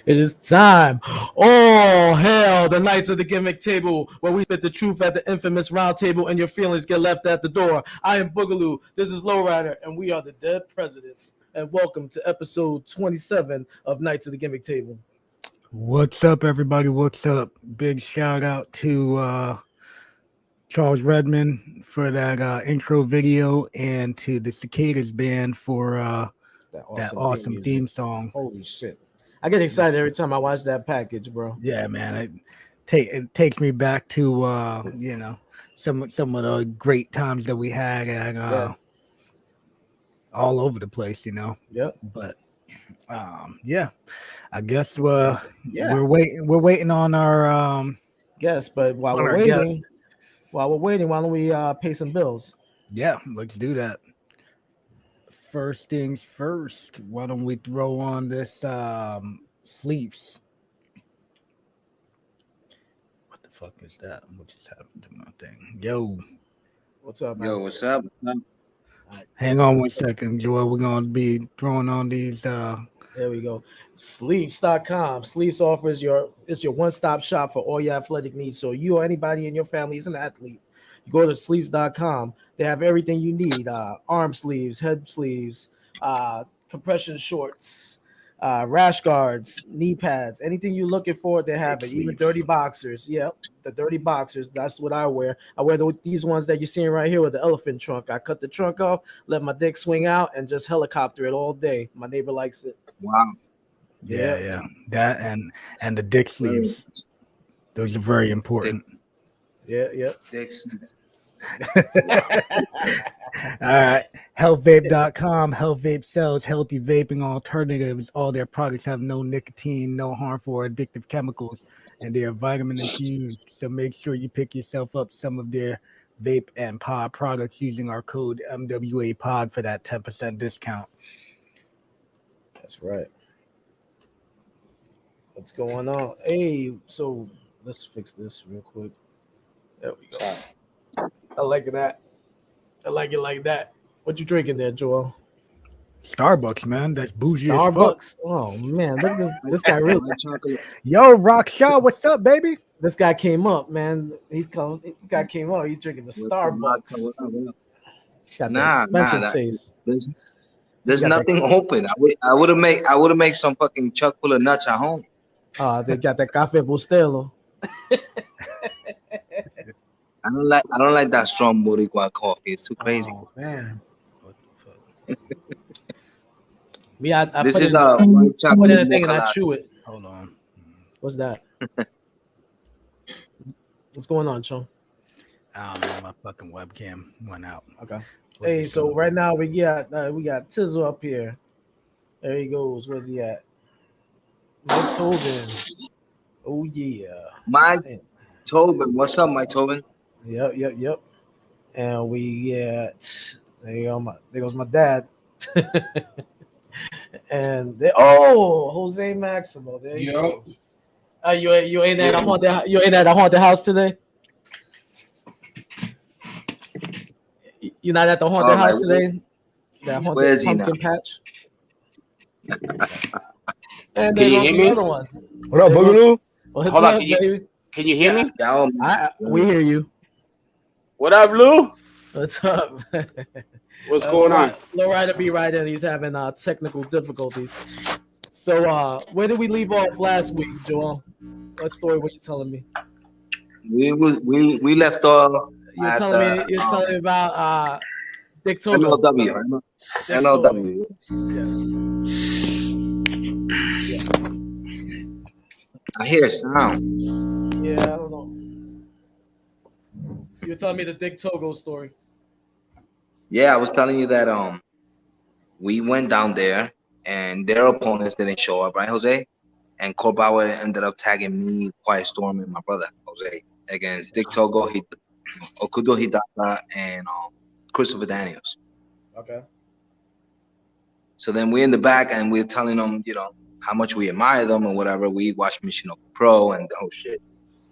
It is time. All hail the Knights of the Gimmick table, where we spit the truth at the infamous round table and your feelings get left at the door. I am Boogaloo. This is LowRyda, and we are the Dead Presidents. And welcome to episode 27 of Knights of the Gimmick table. What's up, everybody? What's up? Big shout out to Charles Redmond for that intro video, and to the Cicadas band for that awesome theme song. Holy shit. I get excited every time I watch that package, bro. Yeah, man. It takes me back to some of the great times that we had at all over the place, Yep. But yeah, I guess we're waiting on our guest. But while we're waiting, why don't we pay some bills? Yeah, let's do that. First things first, why don't we throw on this sleeves? What the fuck is that? What just happened to my thing? Yo, what's up, man? Yo, what's up? Hang on 1 second, Joel. We're gonna be throwing on these. There we go. Sleeves.com. Sleeves offers it's your one-stop shop for all your athletic needs. So you or anybody in your family is an athlete, you go to sleeves.com. They have everything you need: arm sleeves, head sleeves, compression shorts, rash guards, knee pads, anything you're looking for, they have it. Even dirty boxers. Yep, the dirty boxers. That's what I wear. I wear these ones that you're seeing right here with the elephant trunk. I cut the trunk off, let my dick swing out, and just helicopter it all day. My neighbor likes it. Wow. Yeah. That and the dick sleeves. Those are very important. Yeah. Dick sleeves. All right. Healthvape.com. Health Vape sells healthy vaping alternatives. All their products have no nicotine, no harmful or addictive chemicals, and they are vitamin infused. So make sure you pick yourself up some of their vape and pod products using our code MWA pod for that 10% discount. That's right. What's going on? Hey, so let's fix this real quick. There we go. I like that. I like it like that. What you drinking there, Joel? Starbucks, man. That's bougie Starbucks. as fuck. Oh man, look at this guy really. Yo, Rock Shaw, what's up, baby? This guy came up, man. This guy came up. He's drinking the Starbucks. Got the expensive taste. There's nothing open. I would have made some fucking chuck full of nuts at home. They got that Café Bustelo. I don't like that strong Boricua coffee. It's too crazy. Oh man. What the fuck? I this put is white chocolate. Put in a thing and I chew it. Hold on. What's that? What's going on, Chum? I don't know. My fucking webcam went out. Okay. Hey, so right now we got Tizzle up here. There he goes. Where's he at? Mike Tobin. Oh yeah. Mike Tobin. What's up, Mike Tobin? Yep. And there goes my dad. And Jose Maximo. There you go. You ain't at a haunted house today? You're not at the haunted house today? That haunted pumpkin patch. And can you hear me? What up, Boogaloo? Hold on, can you hear me? We hear you. What up, Lou? What's up? What's going on? LowRyda be right in. He's having technical difficulties. So where did we leave off last week, Joel? What story were you telling me? We left off. You're telling me about Dick Togo. MLW. Yeah. I hear a sound. Yeah, I don't know. You're telling me the Dick Togo story. Yeah, I was telling you that we went down there and their opponents didn't show up, right, Jose? And Corbauer ended up tagging me, Quiet Storm, and my brother Jose against Dick Togo, Okudo Hidaka, and Christopher Daniels. Okay. So then we're in the back and we're telling them, how much we admire them and whatever. We watch Michinoku Pro and oh shit.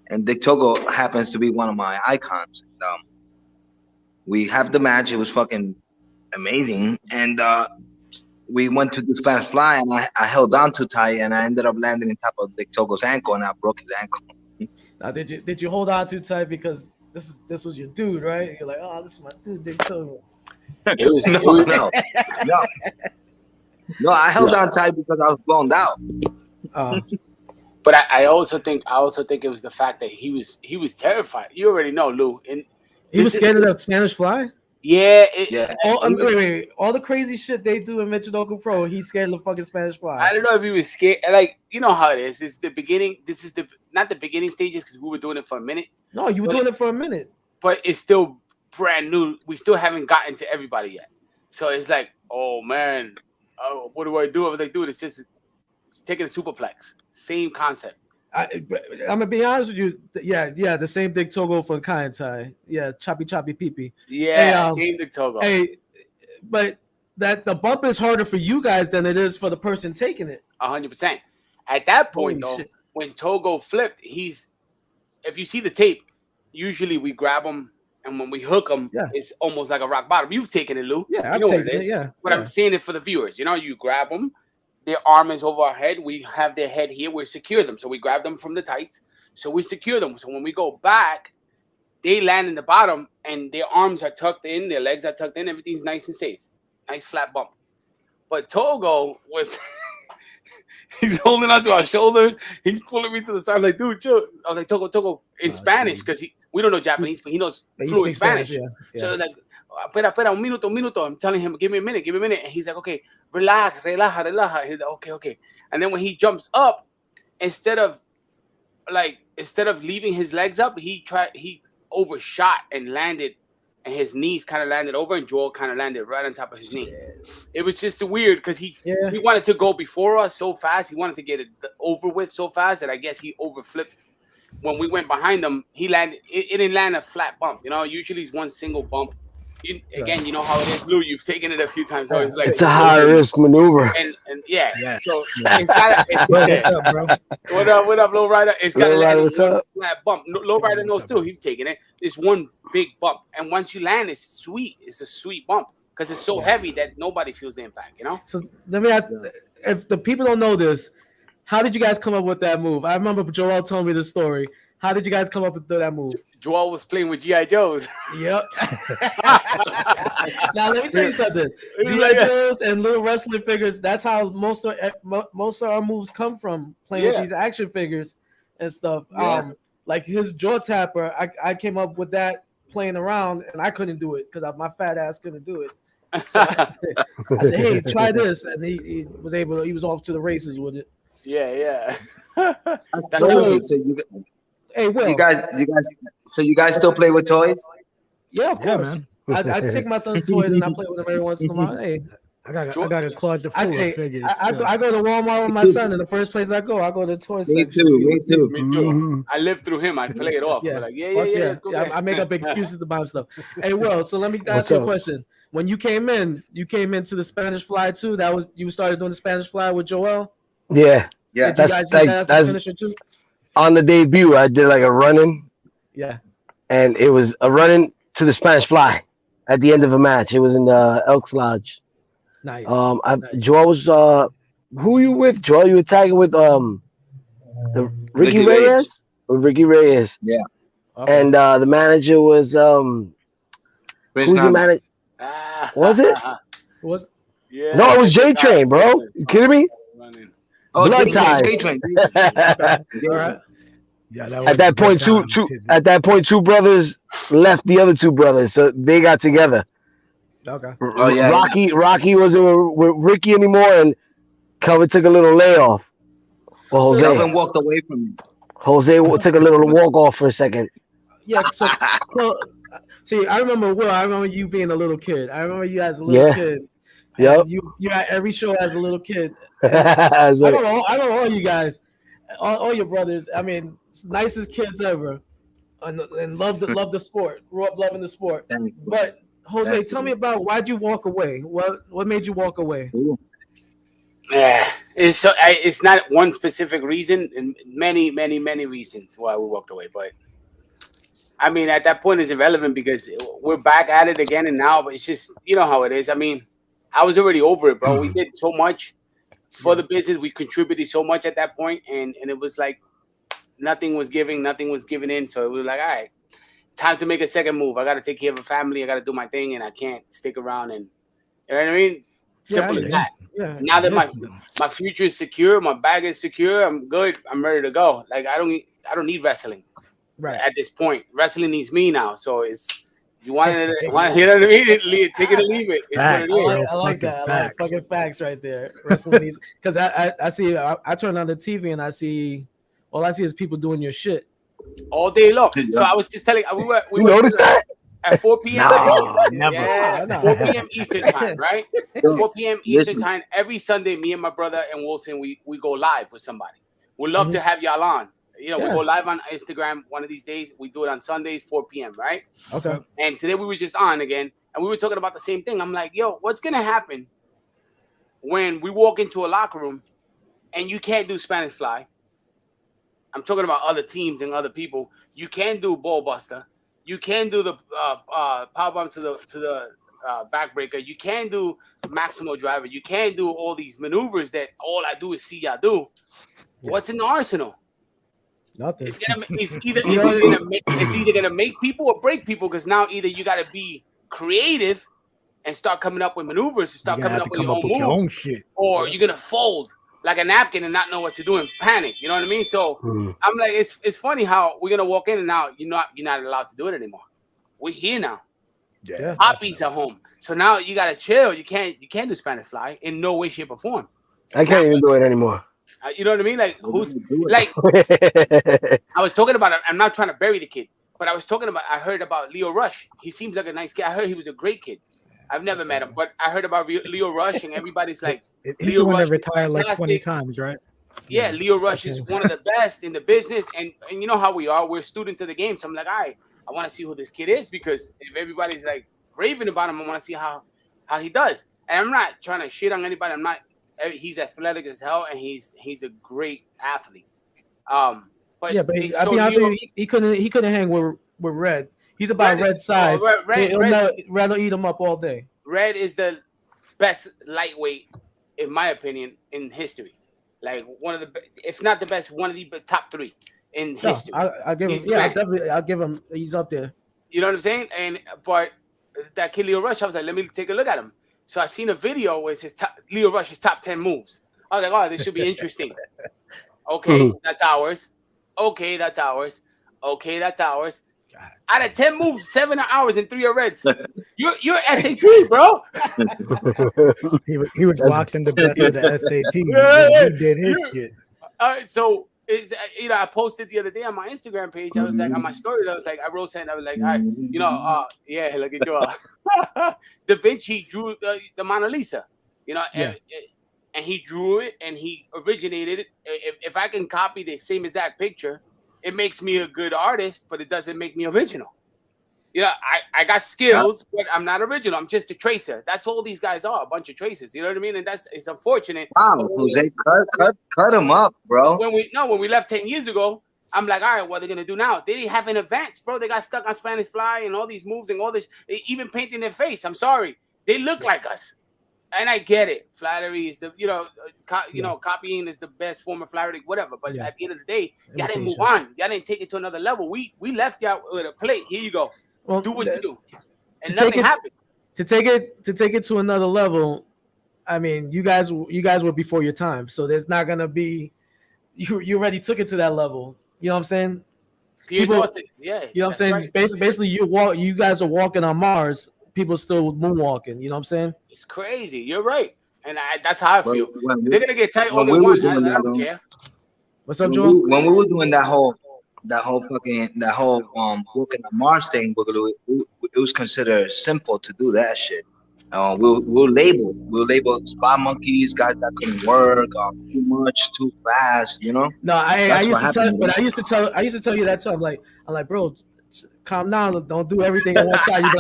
And Dick Togo happens to be one of my icons. We have the match. It was fucking amazing. And we went to do Spanish Fly, and I held on too tight, and I ended up landing on top of Dick Togo's ankle, and I broke his ankle. Now, did you hold on too tight because this was your dude, right? You're like, oh, this is my dude, Dick Togo. It was, No, I held on tight because I was blown out. But I also think it was the fact that he was terrified. You already know, Lou. And he was scared of the Spanish Fly. Yeah, wait, all the crazy shit they do in Michinoku Pro, he's scared of the fucking Spanish Fly. I don't know if he was scared. Like, you know how it is. It's the beginning. This is not the beginning stages because we were doing it for a minute. No, you were doing it for a minute. But it's still brand new. We still haven't gotten to everybody yet. So it's like, oh man, what do I do? I was like, dude, it's taking a superplex. Same concept. I'm gonna be honest with you. Yeah, the same Dick Togo from Kaide. Yeah, choppy pee pee. Yeah, same Dick Togo. Hey, but that the bump is harder for you guys than it is for the person taking it. 100%. At that point, Holy though, shit. when Togo flipped, if you see the tape, usually we grab him, and when we hook him, it's almost like a rock bottom. You've taken it, Lou. Yeah, you I've know taken what it is. Yeah, but I'm saying it for the viewers. You know, you grab them. Their arm is over our head. We have their head here. We secure them. So we grab them from the tights. So we secure them. So when we go back, they land in the bottom and their arms are tucked in. Their legs are tucked in. Everything's nice and safe. Nice flat bump. But Togo was, he's holding onto our shoulders. He's pulling me to the side. I'm like, dude, chill. I was like, Togo, in Spanish, because we don't know Japanese, but he knows fluent Spanish. Yeah. So like, espera, un minuto. I'm telling him, give me a minute. And he's like, okay, relaja. He's like, okay. And then when he jumps up, instead of leaving his legs up, he overshot and landed, and his knees kind of landed over, and Joel kind of landed right on top of his knee. It was just weird because he wanted to go before us so fast. He wanted to get it over with so fast that I guess he overflipped. When we went behind him, he landed. It didn't land a flat bump. You know, usually it's one single bump. Again, you know how it is, Lou. You've taken it a few times. So it's like it's a high risk maneuver. And so it's got what's up, bro? What up, LowRyda? It's got a flat bump. LowRyda knows too. He's taking it. It's one big bump, and once you land, it's sweet. It's a sweet bump because it's so heavy that nobody feels the impact. You know. So let me ask: if the people don't know this, how did you guys come up with that move? I remember Joel told me the story. How did you guys come up with that move? Joel was playing with G.I. Joes. Yep. Now let me tell you something. G.I. Joes and little wrestling figures. That's how most of our moves come from, playing with these action figures and stuff. Yeah. Like his jaw tapper. I came up with that playing around, and I couldn't do it because my fat ass couldn't do it. So I said, "Hey, try this," and he was able. He was off to the races with it. Yeah. That's crazy. So hey, Will, you guys still play with toys? Yeah, of course. Man. I take my son's toys and I play with them every once in a while. Hey, I got a closet full of figures. I go to Walmart with my son, and the first place I go to the toy section. Me too. Mm-hmm. I live through him. I play it off. Yeah. Like, yeah. I make up excuses to buy him stuff. Hey, Will, so let me ask you a question. When you came into the Spanish Fly too. You started doing the Spanish Fly with Joel. Yeah. That's too? On the debut. I did like a run-in. Yeah. And it was a run-in to the Spanish Fly at the end of a match. It was in Elks Lodge. Nice. Joel was who you with? Joel, you were tagging with the Ricky Reyes? With Ricky Reyes. Yeah. Okay. And the manager was who's your manager? Was it? Was yeah. No, it was J Train, bro. You kidding me? Oh, J Train. All right. Yeah, that at that point, two brothers left the other two brothers, so they got together. Okay. Oh yeah. Rocky wasn't with Ricky anymore, and Kelvin took a little layoff. Well, Jose Kelvin walked away from me. Jose took a little walk off for a second. Yeah. So see, I remember you being a little kid. I remember you as a little kid. Yep. You at every show as a little kid. I don't know all you guys, all your brothers. I mean, nicest kids ever, and love the sport. Grew up loving the sport. But Jose, tell me about why'd you walk away? What made you walk away? Yeah, it's not one specific reason, and many reasons why we walked away. But I mean, at that point, it's irrelevant because we're back at it again and now. But it's just, you know how it is. I mean, I was already over it, bro. We did so much for the business. We contributed so much at that point, and it was like nothing was giving in. So it was like, all right, time to make a second move. I got to take care of a family. I got to do my thing, and I can't stick around. And you know what I mean? Simple as that. Yeah. Now that my future is secure, my bag is secure, I'm good. I'm ready to go. Like I don't need wrestling. Right. At this point, wrestling needs me now. So it's you want to, you know what I mean? Take it or leave it. It's what it is. I like that. I like fucking facts right there. Wrestling needs, because I see I turn on the TV and I see all I see is people doing your shit all day long. So I was just telling we noticed that at 4 p.m. No, never. Yeah, 4 p.m. Eastern time, right? 4 p.m. Eastern time every Sunday. Me and my brother and Wilson, we go live with somebody. We'd love to have y'all on. You know, we go live on Instagram one of these days. We do it on Sundays, 4 p.m., right? Okay. And today we were just on again, and we were talking about the same thing. I'm like, yo, what's going to happen when we walk into a locker room and you can't do Spanish fly? I'm talking about other teams and other people. You can't do ball buster. You can do the power bomb to the backbreaker. You can do maximal driver. You can do all these maneuvers that all I do is see y'all do. Yeah. What's in the arsenal? Nothing. It's either gonna make people or break people, because now either you got to be creative and start coming up with maneuvers and start coming up with your own shit, or you're gonna fold like a napkin and not know what to do and panic. You know what I mean? So I'm like, it's funny how we're gonna walk in and now you're not allowed to do it anymore. We're here now. Yeah. Poppy's at home, so now you gotta chill. You can't do Spanish fly in no way, shape, or form. I can't even do it anymore. You know what I mean? Like who's like? I was talking about it. I'm not trying to bury the kid, but I heard about Leo Rush. He seems like a nice kid. I heard he was a great kid. I've never met him, but I heard about Leo Rush, and everybody's like, he's the one that retired like 20 times, right? Yeah, Leo Rush is one of the best in the business, and you know how we are. We're students of the game, so I'm like, all right, I want to see who this kid is, because if everybody's like raving about him, I want to see how he does. And I'm not trying to shit on anybody. I'm not. He's athletic as hell, and he's a great athlete. But yeah, but I'll be honest with you, he couldn't hang with Red. He's about Red size. He'll rather eat him up all day. Red is the best lightweight, in my opinion, in history. Like one of the, if not the best, one of the top 3 in history. I'll give him. Yeah, definitely. I'll give him. He's up there. You know what I'm saying? But that kid Leo Rush, I was like, let me take a look at him. So I seen a video where it says Leo Rush's top 10 moves. I was like, oh, this should be interesting. Okay, that's ours. Okay, that's ours. Okay, that's ours. Out of 10 moves, 7 are ours and 3 are Reds. You're S.A.T, bro. he was boxing the best of the S.A.T. He did his shit. All right, so I posted the other day on my Instagram page. I was like, on my stories, I was like, I wrote something. I was like, all right, yeah, look at you. Da Vinci drew the Mona Lisa, and he drew it and he originated it. If I can copy the same exact picture, it makes me a good artist, but it doesn't make me original. I got skills, but I'm not original. I'm just a tracer. That's all these guys are, a bunch of tracers. You know what I mean? And it's unfortunate. Wow, Jose, cut them up, bro. When we left 10 years ago, I'm like, all right, what are they gonna do now? They haven't advanced, bro. They got stuck on Spanish fly and all these moves and all this. They even painting their face. I'm sorry, they look like us, and I get it. Flattery is the copying is the best form of flattery, whatever. But at the end of the day, y'all didn't move on. Y'all didn't take it to another level. We left y'all with a plate. Here you go. Well, do what you do, and nothing happened. To take it to another level, I mean, you guys were before your time, so there's not gonna be. You already took it to that level. You know what I'm saying? People, yeah. You know what I'm saying? Right. Basically, you guys are walking on Mars. People still moonwalking. You know what I'm saying? It's crazy. You're right, and that's how I feel. They're gonna get tight all they want. I don't care. What's up, Joe? When we were doing that whole walking on Mars thing, Boogaloo, it was considered simple to do that shit. We'll label spot monkeys, guys that couldn't work, too much, too fast, No, I used to tell you that too. I'm like, bro, calm down, don't do everything on one side. You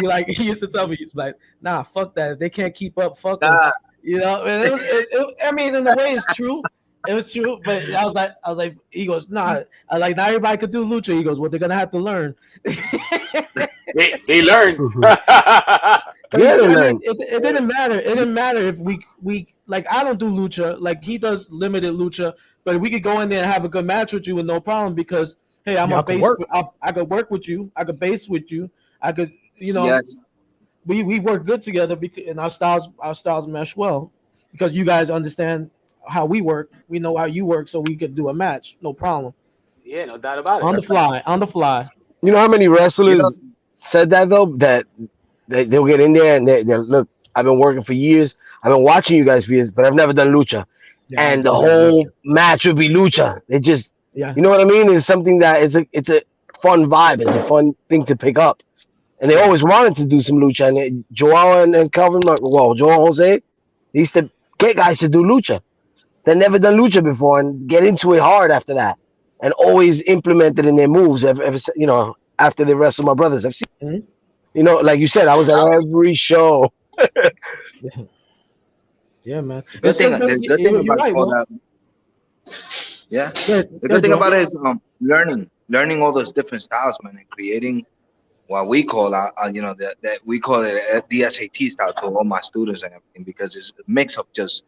like, he used to tell me, he's like, nah, fuck that. If they can't keep up, fuck them. And I mean, in a way, it's true. It was true, but I was like, he goes, nah. I like, not everybody could do lucha. He goes, well, they're gonna have to learn. They learned. But Yeah, they I mean, learn. it didn't matter. It didn't matter if we like I don't do lucha, like he does limited lucha, but we could go in there and have a good match with you with no problem because hey, I'm a Y'all can base. work. I could work with you. I could base with you. I could, Yes. we work good together because and our styles mesh well because you guys understand how we work. We know how you work, so we could do a match, no problem. Yeah, no doubt about it. On the fly, on the fly. You know how many You know, wrestlers said that though? That they'll get in there and they look. I've been working for years. I've been watching you guys for years, but I've never done lucha. Yeah, And I've the never done whole lucha. match would be lucha. It just, Yeah. you know what I mean? It's something that it's a fun vibe. It's a fun thing to pick up. And they always wanted to do some lucha. And Joao and Calvin, well, Joao Jose, they used to get guys to do lucha. They never done lucha before and get into it hard after that, and always implement it in their moves. After they wrestle my brothers, I've seen. Mhm. Like you said, I was at every show. Yeah, man. good thing. The good thing You're about right, all Will. that. Yeah. Good, The good thing Joe. about it is learning all those different styles, man, and creating what we call that we call it the S.A.T style to all my students and everything because it's a mix of just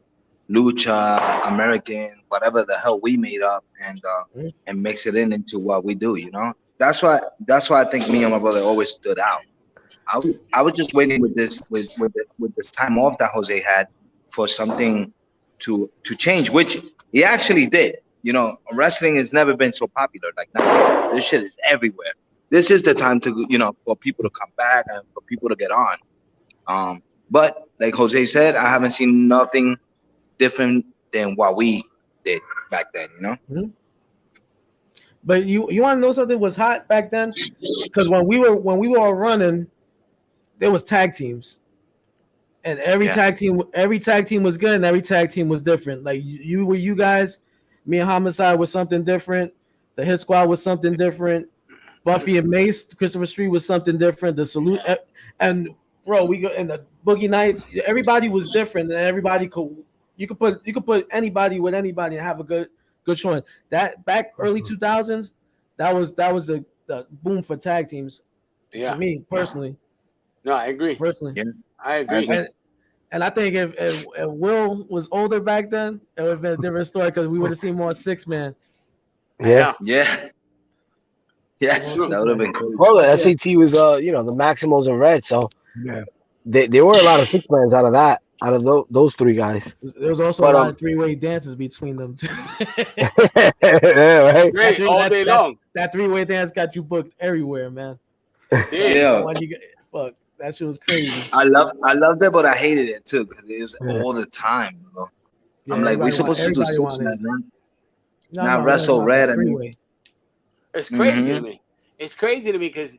lucha, American, whatever the hell we made up, Mhm. and mix it into what we do. That's why I think me and my brother always stood out. I was just waiting with this time off that Jose had for something to change, which he actually did. Wrestling has never been so popular like now. This shit is everywhere. This is the time to for people to come back and for people to get on. But like Jose said, I haven't seen nothing different than what we did back then. But you want to know something was hot back then? Because when we were all running, there was tag teams, and every Yeah. tag team was good, and every tag team was different. Like you guys, me and Homicide was something different. The Hit Squad was something different. Buffy and Mace, Christopher Street was something different. The Salute and bro, we go in the Boogie Nights. Everybody was different, and everybody you could put anybody with anybody and have a good showing. That back early 2000s, that was the boom for tag teams. Yeah. To me personally. No, I agree. Personally, Yeah. I agree. and I think if Will was older back then, it would have been a different story because we would have seen more 6-man. Yeah. Yeah. Yes, True. that would have been cool. Well, the SAT was the Maximals in red, so Yeah. there were a lot of 6-mans out of those three guys. There was also But, a lot of three-way dances between them. Too. Yeah, right. Great, all day long. That three-way dance got you booked everywhere, man. Yeah. Fuck, that shit was crazy. I loved it, but I hated it too because it was all the time. Yeah, I'm like, we everybody supposed to do everybody 6 wanted man, it. man. No, Not no, wrestle no, red and three-way. It's crazy to Mhm. me. It's crazy to me because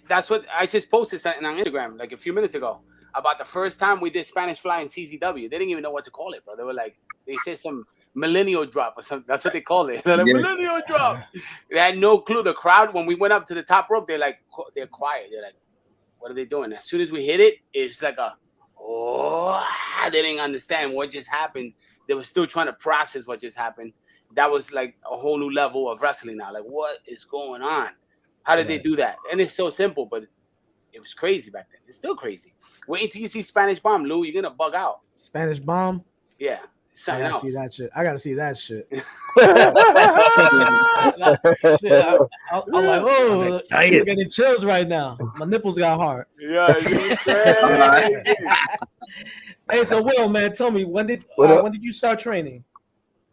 that's what I just posted something on Instagram like a few minutes ago about the first time we did Spanish Fly in CZW. They didn't even know what to call it, bro. They were like, they said some millennial drop or something. That's what they called it. They're like, Yeah. millennial drop. They had no clue. The crowd, when we went up to the top rope, they're quiet. They're like, what are they doing? As soon as we hit it, it's like they didn't understand what just happened. They were still trying to process what just happened. That was like a whole new level of wrestling now. Like, what is going on? How did they do that? And it's so simple, but it was crazy back then. It's still crazy. Wait until you see Spanish Bomb, Lou. You're gonna bug out. Spanish Bomb. Yeah, I something gotta else. see that shit. I gotta see that shit. Yeah, Shit, I'm like, oh, I'm I'm excited. getting chills right now. My nipples got hard. it's crazy. Hey, so Will, man, tell me when did you start training?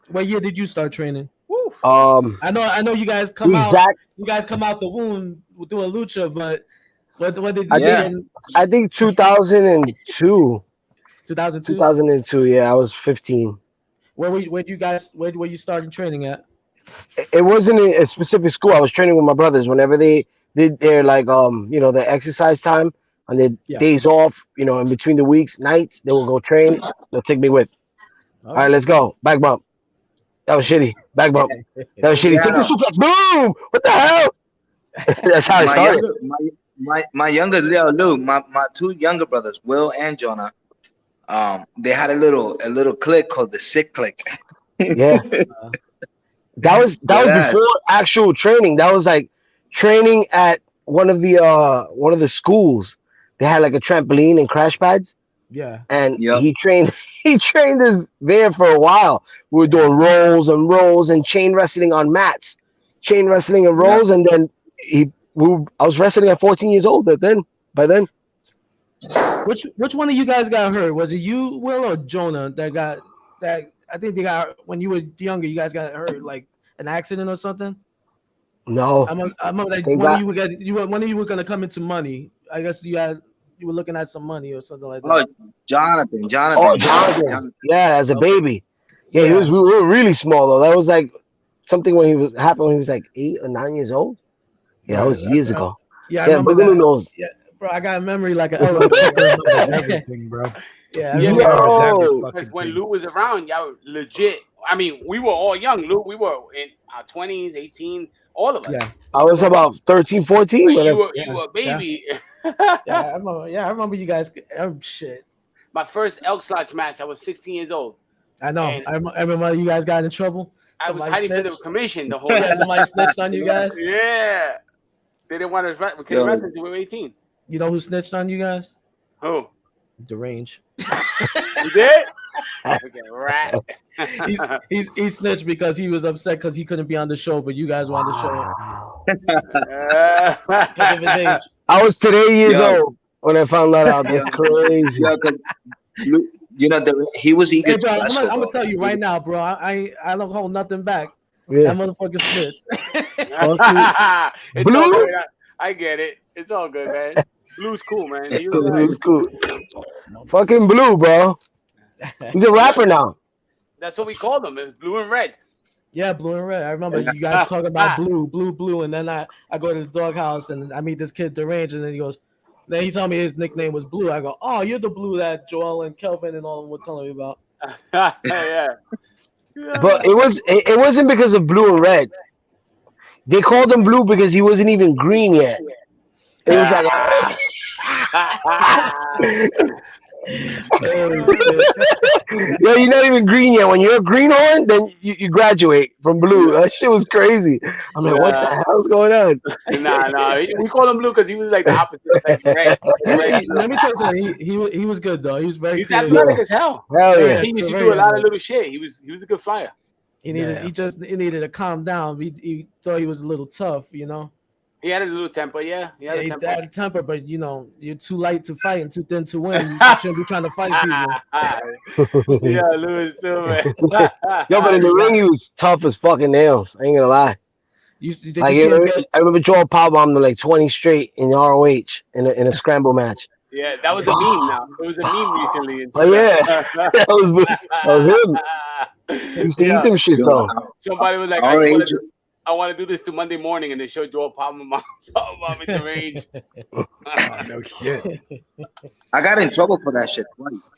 What year did you start training? Woo. I know you guys come out. exact. You guys come out the womb doing lucha, but what did I you Yeah. in I think 2002. 2002? 2002. Yeah, I was 15. Where were you starting training at? It wasn't a specific school. I was training with my brothers whenever they did their their exercise time on their Yeah. days off, in between the weeks, nights, they will go train. They'll take me with. All right, let's go. Back bump. That was shitty. Back bump. That was shitty. Yeah, Take the no. suplex. Boom. What the hell? That's how I My started. younger Lou, my two younger brothers, Will and Jonah, they had a little clique called the Sick Click. Yeah. That was Deadass. before actual training. That was like training at one of the schools. they had like a trampoline and crash pads, Yeah. and Yep. he trained us there for a while. We were doing rolls and rolls and chain wrestling on mats, chain wrestling and Yeah. rolls, and then I was wrestling at 14 years old. By then, Which one of you guys got hurt? Was it you, Will, or Jonah that got that? I think they got when you were younger. You guys got hurt, like an accident or something. no, I remember that thank one of God. you one of you were gonna come into money. I guess you were looking at some money or something like Oh, that. Jonathan. Oh, Jonathan. Yeah, as a Okay. baby. Yeah, we were really small though. That was like something when happened when he was like 8 or 9 years old. Yeah, that was years ago. Yeah, I Yeah, remember Boogaloo that. knows. Yeah, bro, I got a memory like an Remembers elephant. everything, bro. Yeah, I He remember remembers that. every Yo, fucking Because when thing. Lou was around, y'all legit. I mean, we were all young. Lou, we were in our 20s, 18, all of us. Yeah, I was about 13, 14 But when you were yeah, a baby. I remember you guys. Oh, shit. My first elk slots match, I was 16 years old. I know. And I remember you guys got in trouble. I was Somebody hiding for the snitched. commission the whole Yeah, time. somebody snitched on you guys. Yeah. They didn't want us we couldn't Yo. wrestle until we were 18. You know who snitched on you guys? Who? Deranged. You did? Okay, rat. He snitched because he was upset because he couldn't be on the show, but you guys were on the show because of his age. I was today years Yo. old when I found that out. That's Yeah. crazy. Yeah, 'cause you know, he was eager Hey, bro, to wrestle. I'm gonna though. tell you right now, bro. I don't hold nothing back. Yeah. That motherfucker snitched. It's Blue? all good. I get it. It's all good, man. Blue's cool, man. He was It nice. was cool. Fucking Blue, bro. He's a rapper now. That's what we called him. It was blue and red. Yeah, blue and red. I remember you guys talking about blue, and then I go to the doghouse and I meet this kid Deranged, and then he told me his nickname was Blue. I go, oh, you're the Blue that Joel and Kelvin and all of them were telling me about. Yeah. But it wasn't because of blue and red. They called him Blue because he wasn't even green yet. It was like yo, you're not even green yet. When you're a greenhorn, then you graduate from blue. That shit was crazy. I'm like, what the hell's going on? Nah. We called him blue because he was like the opposite. Like red. Let me tell you something. He was good though. He was very. He's creative. athletic as hell. Hell yeah. He used to do a lot of little shit. He was a good flyer. He needed to calm down. He thought he was a little tough, you know. He had a little temper, yeah. He had a He temper. had a temper, but you know, you're too light to fight and too thin to win. You shouldn't be trying to fight people. Yeah, Lewis too, man. Yo, but in the ring, he was tough as fucking nails. I ain't gonna lie. Did Like, you see him get, I remember Joel powerbombed him like 20 straight in ROH in a scramble match. Yeah, that was a meme now. It was a meme recently. Oh yeah, that was him. He used to eat them shit though. Somebody was like, I want to do this to Monday morning, and they showed Joel Palmer in the range. No shit. I got in trouble for that shit twice.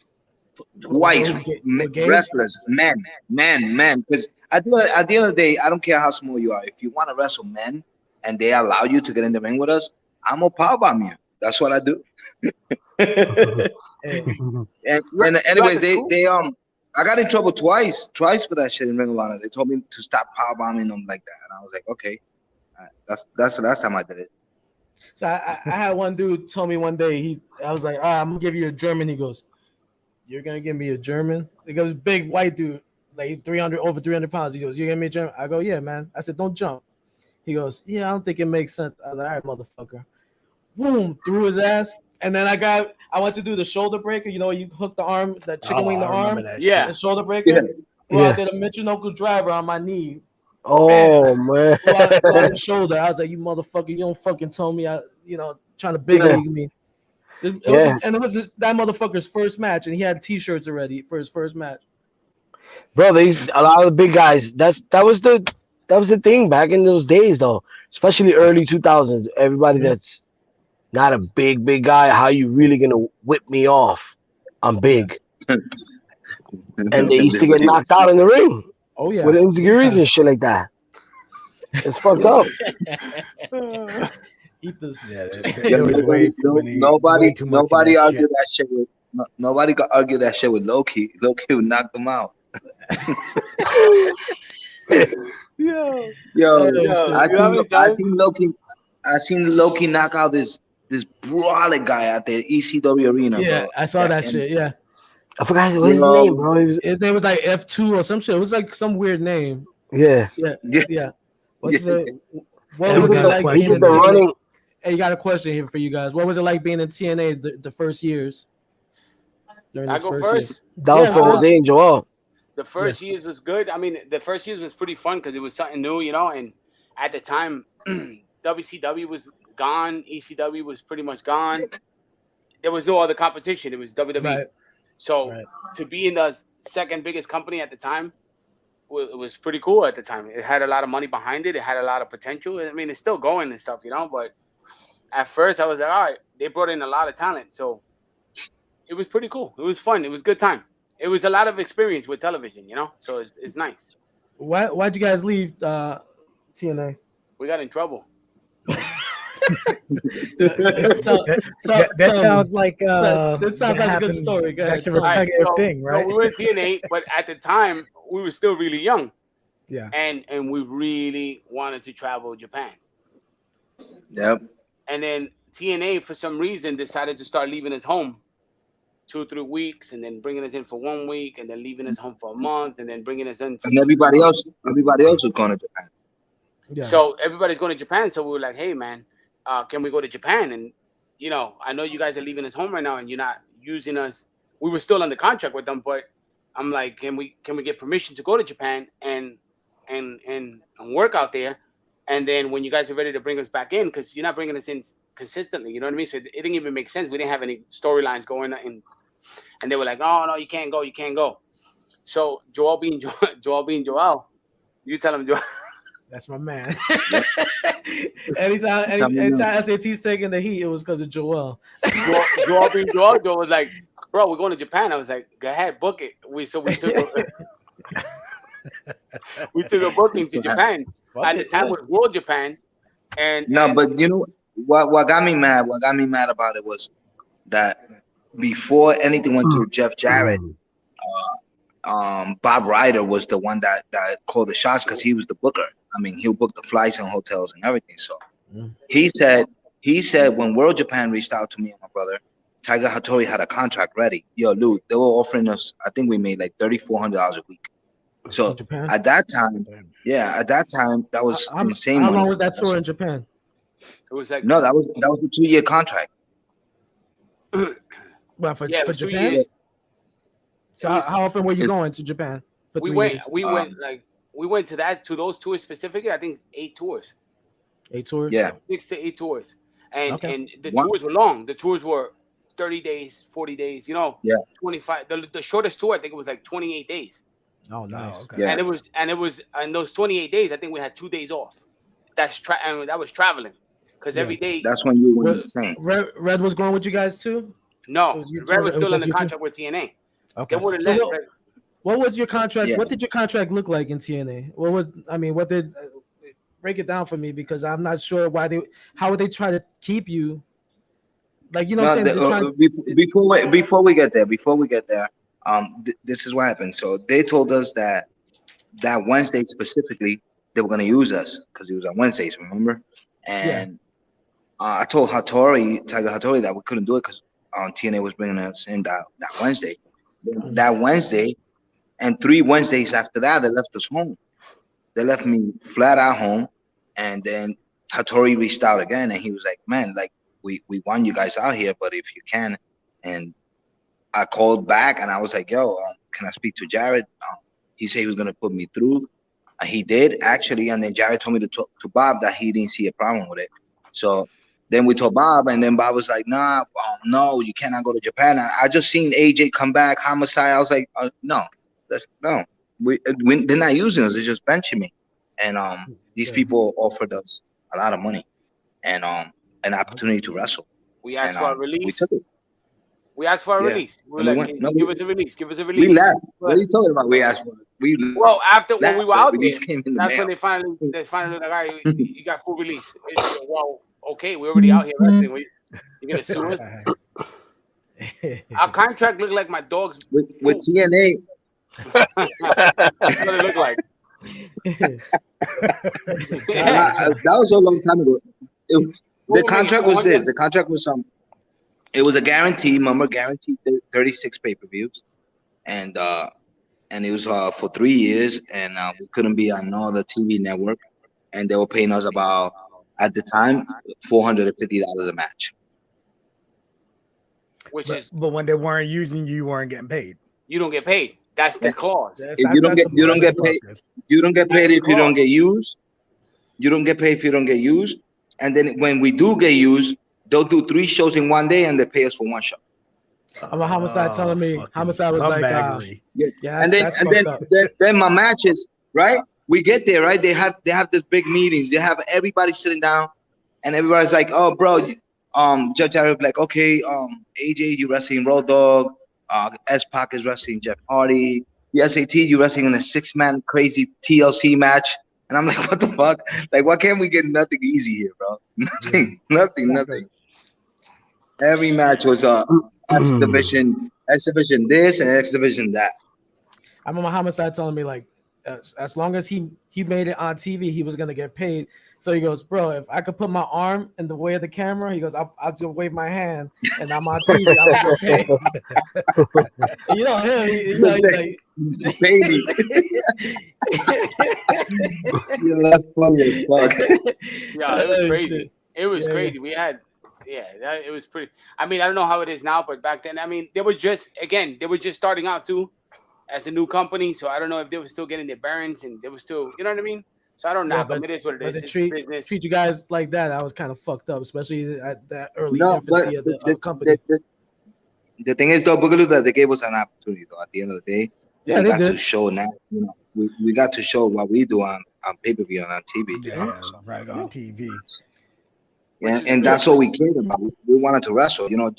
Wrestlers, men. Because at the end of the day, I don't care how small you are. If you want to wrestle men and they allow you to get in the ring with us, I'm gonna powerbomb you. That's what I do. and anyways, they I got in trouble twice for that shit in Ring of Honor. They told me to stop powerbombing them like that, and I was like, okay, that's the last time I did it. So I had one dude tell me one day, I was like, all right, I'm gonna give you a German. He goes, you're gonna give me a German? He goes, big white dude, like over 300 pounds. He goes, you're gonna give me a German? I go, yeah, man. I said, don't jump. He goes, yeah, I don't think it makes sense. I was like, all right, motherfucker. Boom, threw his ass. And then I went to do the shoulder breaker. You know, you hook the arm, that chicken wing the arm. Yeah. The shoulder breaker. Yeah. Well, I did a Michinoku driver on my knee. Oh man. On the shoulder. I was like, you motherfucker, you don't fucking tell me, trying to big league me. It was that motherfucker's first match, and he had T-shirts already for his first match. Bro, a lot of the big guys. That was the thing back in those days, though. Especially early 2000s. Everybody that's not a big guy, how you really gonna whip me off? I'm big. And they used to get knocked out in the ring. Oh yeah, with insecurities and shit like that. It's fucked up. Eat this. Nobody argue that shit with. Nobody could argue that shit with Loki. Loki would knock them out. Yo, I seen Loki knock out this this brawler guy at the ECW arena, Yeah, bro. I saw that and, shit. Yeah, I forgot what his name, bro. He was, his name was like F2 or some shit. It was like some weird name. yeah. Yeah, Yeah. yeah. What's Yeah. it? What And was we it got a like question. He being in did the TNA? running. Hey, you got a question here for you guys. What was it like being in TNA the first years? During I those go first first. years? That was Yeah, for go Jose and Joel. The first years was good. I mean, the first years was pretty fun because it was something new, you know. And at the time, WCW was gone. ECW was pretty much gone. There was no other competition. It was WWE. Right. So Right. to be in the second biggest company at the time, it was pretty cool at the time. It had a lot of money behind it. It had a lot of potential. I mean, it's still going and stuff, you know. But at first, I was like, all right, they brought in a lot of talent. So it was pretty cool. It was fun. It was a good time. It was a lot of experience with television, you know. So it's nice. Why'd you guys leave TNA? We got in trouble. That sounds like that sounds like a good happens- story. Go ahead, That's a tell me. repetitive So- thing, right? So we were in TNA, but at the time we were still really young, Yeah. and we really wanted to travel Japan. Yep. And then TNA, for some reason, decided to start leaving us home 2-3 weeks, and then bringing us in for 1 week, and then leaving us home for a month, and then bringing us in. For And everybody else was going to Japan. Yeah. So everybody's going to Japan. So we were like, hey, man, can we go to Japan? And, you know, I know you guys are leaving us home right now and you're not using us. We were still under contract with them, but I'm like, can we get permission to go to Japan and work out there? And then when you guys are ready to bring us back in, because you're not bringing us in consistently, you know what I mean? So it didn't even make sense. We didn't have any storylines going on. And they were like, no, you can't go. So Joel being Joel, you tell him, Joel. That's my man. anytime S.A.T's taking the heat, it was because of Joel. Joel being Joel was like, bro, we're going to Japan. I was like, go ahead, book it. We took a booking to Japan. At the time was World Japan. But you know what got me mad? What got me mad about it was that before anything went to Jeff Jarrett, Bob Ryder was the one that called the shots because he was the booker. I mean, he'll book the flights and hotels and everything. So he said when World Japan reached out to me and my brother, Tiger Hattori had a contract ready. Yo, Lou, they were offering us, I think we made like $3,400 a week. So at that time, that was insane. How long was that tour in Japan? It was like that was a 2-year contract. Well, for 2 Japan. years. So how often were you going to Japan? For We 3 went. years? We went to those tours specifically. I think 8 tours. 8 tours. Yeah. 6 to 8 tours, and the Wow. tours were long. The tours were 30 days, 40 days. You know, 25. The shortest tour I think it was like 28 days. Oh, nice. Okay. Yeah. And it was in those 28 days. I think we had 2 days off. And that was traveling, because every day. That's when you were insane. Red was going with you guys too. No, It was you Red two? was It still was in just the you two? contract with TNA. Okay. They wouldn't So let what, Red. what was your contract? Yeah. What did your contract look like in TNA? What did break it down for me, because I'm not sure how would they try to keep you? Like, you know what I'm saying? Before we get there, this is what happened. So they told us that Wednesday specifically they were going to use us because it was on Wednesdays, remember? And I told Tiger Hattori, that we couldn't do it because TNA was bringing us in that Wednesday. That Wednesday and 3 Wednesdays after that, they left us home. They left me flat out home, and then Hattori reached out again, and he was like, "Man, like we want you guys out here, but if you can." And I called back, and I was like, "Yo, can I speak to Jared?" He said he was gonna put me through. He did actually, and then Jared told me to talk to Bob that he didn't see a problem with it. So then we told Bob, and then Bob was like, "Nah, no, you cannot go to Japan." And I just seen AJ come back, Homicide. I was like, "No, no, they're not using us. They're just benching me." And these people offered us a lot of money and an opportunity to wrestle. We asked for a release. We took it. We asked for a release. We were like, give us a release. Give us a release. We left. What are you talking about? We asked for it. Well, after when we were out there, came in the that's mail. when they finally like, all right, you got full release. Well, okay, we're already out here wrestling. You're gonna sue us? Our contract looked like my dog's with TNA. That's what it looked like. That was a long time ago. The contract was this. The contract was it was a guarantee. Remember, guaranteed 36 pay-per-views, and it was for 3 years, and we couldn't be on no other TV network, and they were paying us about at the time $450 a match. But when they weren't using you, weren't getting paid. You don't get paid. That's the clause. If you don't get paid. You don't get paid if you don't get used. You don't get paid if you don't get used. And then when we do get used, they'll do 3 shows in one day, and they pay us for 1 show. I'm a Homicide telling me. Homicide was like, yeah. And then my matches, right? We get there, right? They have this big meetings. They have everybody sitting down, and everybody's like, "Oh, bro, Judge Arab like, okay, AJ, you wrestling Road Dogg. S.A.T is wrestling Jeff Hardy. The S.A.T, you wrestling in a 6-man crazy TLC match." And I'm like, what the fuck? Like, why can't we get nothing easy here, bro? Nothing. Every match was X division this and X division that. I remember Homicide telling me like, as long as he made it on TV, he was gonna get paid. So he goes, bro, if I could put my arm in the way of the camera, he goes, I'll just wave my hand and I'm on TV. I'm get paid. You know him. He's like, baby. Yeah, that's funny as fuck. Yeah, it was crazy. It was crazy. We had, it was pretty. I mean, I don't know how it is now, but back then, I mean, they were just starting out too as a new company. So I don't know if they were still getting their bearings and they were still, you know what I mean? So I don't know, but it is what it is. It's business. Treat you guys like that. I was kind of fucked up, especially at that early infancy of the company. The thing is, though, Boogaloo, that they gave us an opportunity, though. At the end of the day, we got to show now. You know, we got to show what we do on pay-per-view and on TV. Right on TV. Yeah, and that's what we cared about. We wanted to wrestle. You know,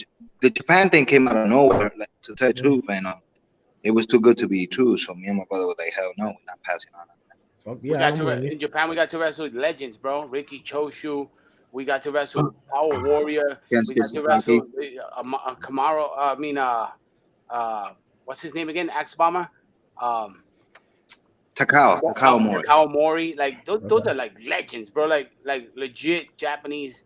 the Japan thing came out of nowhere, like, to tell the truth, and it was too good to be true. So me and my brother were like, hell no, we're not passing on it. In Japan, we got to wrestle legends, bro. Ricky Choshu. We got to wrestle Power Warrior. We got to wrestle Kamaro. What's his name again? Axe Bomber. Takao Mori. Takao Mori. Like those are like legends, bro. Like legit Japanese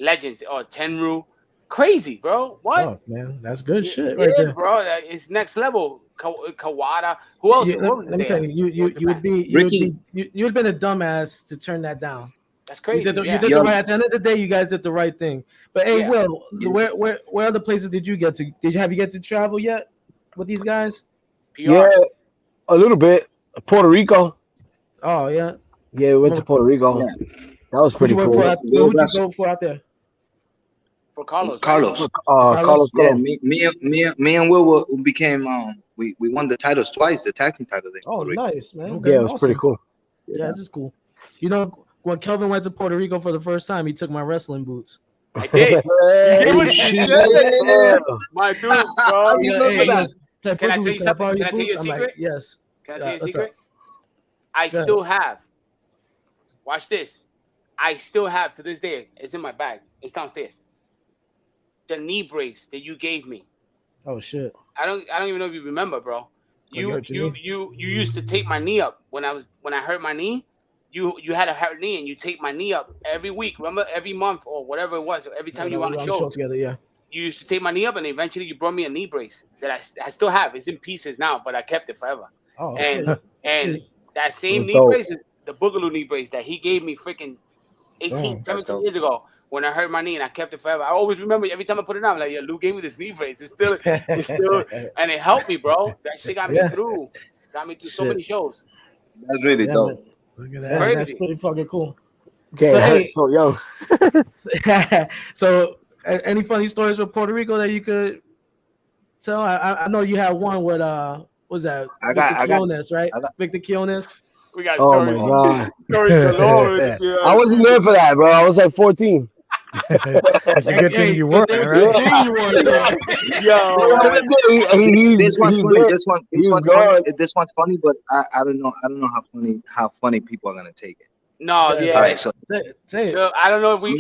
legends. Or Tenru. Crazy, bro. What? Oh, man, that's good shit right there, bro. It's next level. Kawada. Who else? Let me tell you, you'd have been a dumbass to turn that down. That's crazy. You did the right. At the end of the day, you guys did the right thing. But hey, Will, where other places did you get to? Have you get to travel yet with these guys? PR. Yeah, a little bit. Puerto Rico. Oh yeah. Yeah, we went to Puerto Rico. Yeah. That was pretty cool. Who'd you go for out there? For Carlos. Carlos. Yeah, me and Will became we won the titles twice, the tag team title. Oh, nice, man. Okay, it was pretty cool. Yeah, this is cool. You know, when Kelvin went to Puerto Rico for the first time, he took my wrestling boots. I did. My dude, bro. Can I tell you something? Can I tell you a secret? Like, yes. Can I tell you a secret? I still have. Watch this. I still have to this day. It's in my bag. It's downstairs. The knee brace that you gave me. Oh shit! I don't even know if you remember, bro. You used to tape my knee up when I hurt my knee. You had a hurt knee and you taped my knee up every week. Remember, every month or whatever it was. Every time you were on a show together, yeah. You used to tape my knee up, and eventually you brought me a knee brace that I still have. It's in pieces now, but I kept it forever. Oh, and that same knee brace is the Boogaloo knee brace that he gave me freaking 17 years ago. When I hurt my knee and I kept it forever. I always remember every time I put it on, I'm like, yeah, Lou gave me this knee brace. It's still, and it helped me, bro. That shit got me through. Got me through so many shows. That's really dope. Look at that. That's pretty fucking cool. Okay, so young. So, any funny stories from Puerto Rico that you could tell? I know you had one with what was that? I got Quiones, right? Victor Quiones. We got stories. Oh my god. Stories galore. I wasn't there for that, bro. I was like 14. It's a good thing you weren't, right? Yo, this one's funny, but I don't know how funny people are gonna take it. No, yeah. All right, so say it. So I don't know if we.